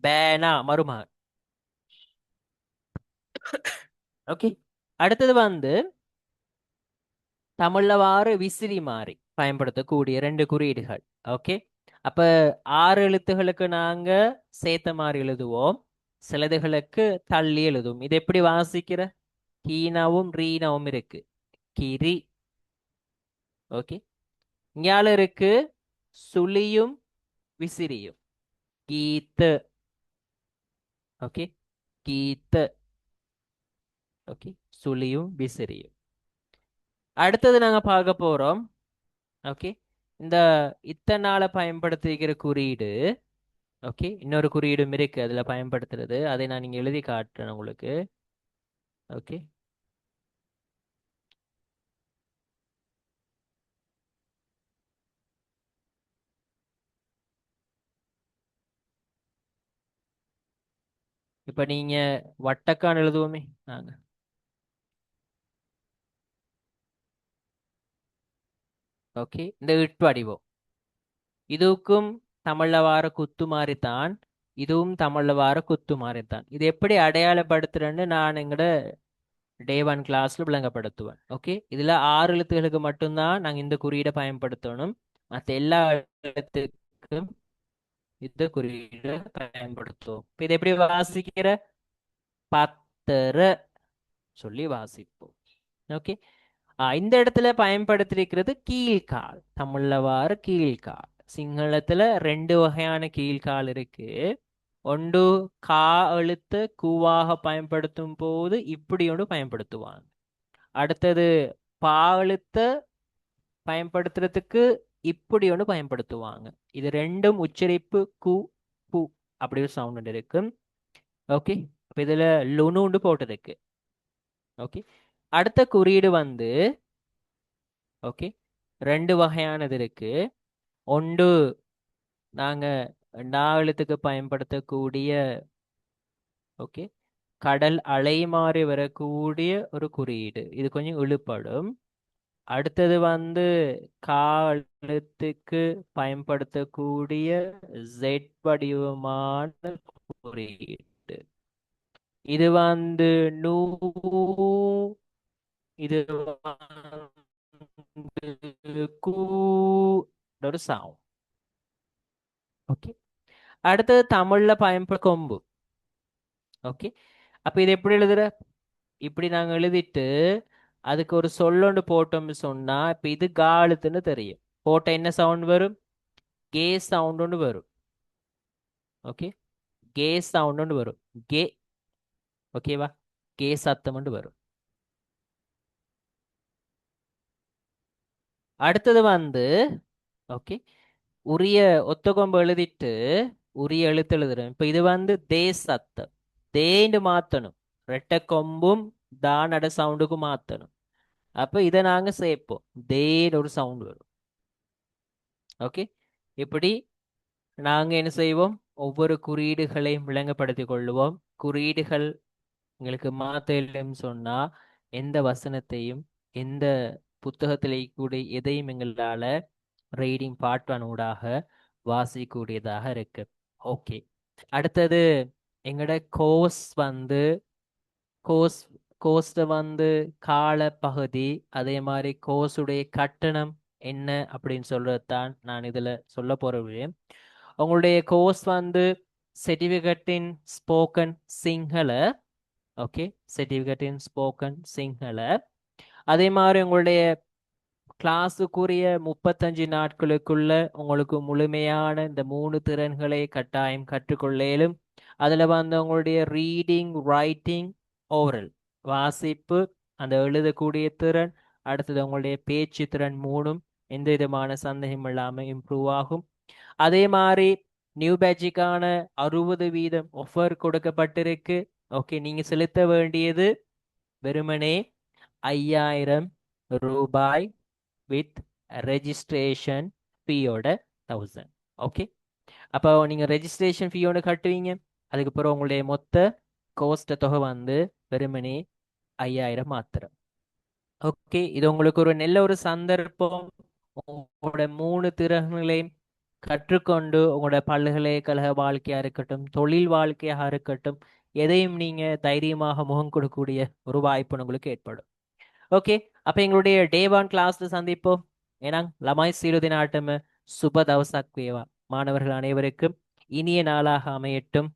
பேனா மருமகன். ஓகே, அடுத்தது வந்து தமிழ்ல வார விசிறி மாறி பயன்படுத்தக்கூடிய ரெண்டு குறியீடுகள். ஓகே, அப்ப 6 எழுத்துகளுக்கு நாங்க சேர்த்த மாதிரி எழுதுவோம், சிலதுகளுக்கு தள்ளி எழுதுவோம். இது எப்படி வாசிக்கிற? கீனாவும் ரீனாவும் இருக்கு. கிரி. ஓகே, இங்கால இருக்கு சுழியும் விசிறியும். கீத்து. ஓகே, கீத்து. ஓகே, சுழியும் விசிறியும். அடுத்தது நாங்க பார்க்க போறோம். ஓகே, இந்த இத்தனால பயன்படுத்திக்கிற குறியீடு. ஓகே, இன்னொரு குறியீடும் இருக்கு அதுல பயன்படுத்துறது. அதை நான் இங்க எழுதி காட்டுறேன் உங்களுக்கு. ஓகே, இப்ப நீங்க வட்டக்கான் எழுதுவோமே நாங்க. ஓகே, இந்த இட்டு அடிவோம். இதுக்கும் தமிழ்ல வார குத்து மாதிரித்தான், இதுவும் தமிழ்ல வார குத்து மாதிரித்தான். இது எப்படி அடையாளப்படுத்துறேன்னு நான் எங்கட டே 1 கிளாஸ்ல விளங்கப்படுத்துவேன். ஓகே, இதுல 6 எழுத்துகளுக்கு மட்டும்தான் நாங்க இந்த குறியீடை பயன்படுத்தணும். மற்ற எல்லா எழுத்துக்கும் இந்த குறியீடை பயன்படுத்துவோம். இப்ப இதை எப்படி வாசிக்கிற? பத்தர சொல்லி வாசிப்போம். ஓகே, இந்த இடத்துல பயன்படுத்திருக்கிறது கீழ்கால். தமிழ்ல வார கீழ்கால். சிங்களத்துல ரெண்டு வகையான கீழ்கால் இருக்கு. ஒன்று கா எழுத்து கூவாக பயன்படுத்தும் போது இப்படி ஒன்று பயன்படுத்துவாங்க. அடுத்தது பா எழுத்த பயன்படுத்துறதுக்கு இப்படி ஒன்று பயன்படுத்துவாங்க. இது ரெண்டும் உச்சரிப்பு கு பு அப்படி ஒரு சவுண்ட் இருக்கு. ஓகே, அப்ப இதுல லுணுண்டு போட்டதுக்கு. ஓகே, அடுத்த குறியீடு வந்து ஓகே ரெண்டு வகையானது இருக்கு. ஒன்று நாங்க நா எழுத்துக்கு பயன்படுத்தக்கூடிய ஓகே கடல் அலை மாறி வரக்கூடிய ஒரு குறியீடு, இது கொஞ்சம் இழுப்படும். அடுத்தது வந்து கா எழுத்துக்கு பயன்படுத்தக்கூடிய ஜெட் வடிவமான குறியீடு. இது வந்து நூ, இது வந்து கூ ஒரு சவுண்ட். ஓகே, அடுத்தது தமிழ்ல பயன்பட கொம்பு. ஓகே, அப்ப இது எப்படி எழுதுற? இப்படி நாங்க எழுதிட்டு அதுக்கு ஒரு சொல்லொண்டு போட்டோம்னு சொன்னா, இப்ப இது காலத்துன்னு தெரியும். போட்ட என்ன சவுண்ட் வரும்? கே சவுண்ட் ஒன்று வரும். ஓகே, கே சவுண்ட் ஒன்று வரும். கே, ஓகேவா? கே சத்தம் ஒன்று வரும். அடுத்தது வந்து ஓகே உரிய ஒத்த கொம்பு எழுதிட்டு உரிய எழுத்து எழுதுறேன். இப்ப இது வந்து தே சத்தம், தேண்டு மாத்தணும். ரெட்டை கொம்பும் தானட சவுண்டுக்கு மாத்தணும். அப்ப இதை நாங்க சேர்ப்போம், தேன்னு ஒரு சவுண்ட் வரும். ஓகே, இப்படி நாங்க என்ன செய்வோம்? ஒவ்வொரு குறியீடுகளையும் விளங்கப்படுத்திக் கொள்வோம். குறியீடுகள் எங்களுக்கு மாத்தலைன்னு சொன்னா எந்த வசனத்தையும் எந்த புத்தகத்திலே கூட எதையும் எங்களால ரீடிங் பார்ட் ஒன் ஊடாக வாசிக்கக்கூடியதாக இருக்கு. ஓகே, அடுத்தது எங்களோட கோர்ஸ் வந்து கோர்ஸ் கோர்ஸ்ட வந்து கால பகுதி, அதே மாதிரி கோர்ஸுடைய கட்டணம் என்ன அப்படின்னு சொல்றதுதான் நான் இதுல சொல்ல போறேன். உங்களுடைய கோர்ஸ் வந்து certificate in spoken Sinhala. Okay, certificate in spoken Sinhala. அதே மாதிரி உங்களுடைய கிளாஸுக்குரிய 35 நாட்களுக்குள்ள உங்களுக்கு முழுமையான இந்த 3 திறன்களை கட்டாயம் கற்றுக்கொள்ளலும். அதுல வந்து உங்களுடைய ரீடிங், ரைட்டிங், ஓரல் வாசிப்பு, அந்த எழுதக்கூடிய திறன், அடுத்தது உங்களுடைய பேச்சு திறன் மூணும் எந்த விதமான சந்தேகம் இல்லாமல் இம்ப்ரூவ் ஆகும். அதே மாதிரி நியூ பேட்சுக்கான 60% ஆஃபர் கொடுக்கப்பட்டிருக்கு. ஓகே, நீங்க செலுத்த வேண்டியது வெறுமனே 5000 ரூபாய் வித் ரெஜிஸ்ட்ரேஷன் ஃபீயோட 1000. ஓகே, அப்போ நீங்க ரெஜிஸ்ட்ரேஷன் ஃபீயோட கட்டுவீங்க. அதுக்கப்புறம் உங்களுடைய மொத்த கோஸ்ட் தொகை வந்து வெறுமனே 5000 மாத்திரம். ஓகே, இது உங்களுக்கு ஒரு நல்ல ஒரு சந்தர்ப்பம். உங்களோட 3 திறன்களையும் கற்றுக்கொண்டு உங்களோட பல்கலைக்கழக வாழ்க்கையா இருக்கட்டும், தொழில் வாழ்க்கையாக இருக்கட்டும், எதையும் நீங்க தைரியமாக முகம் கொடுக்கக்கூடிய ஒரு வாய்ப்பு உங்களுக்கு ஏற்படும். ஓகே, அப்ப எங்களுடைய டே 1 கிளாஸ்ல சந்திப்போம். ஏன்னா லமாய் சீருதி நாட்டம் சுப தவசக் வேவா. மாணவர்கள் அனைவருக்கும் இனிய நாளாக அமையட்டும்.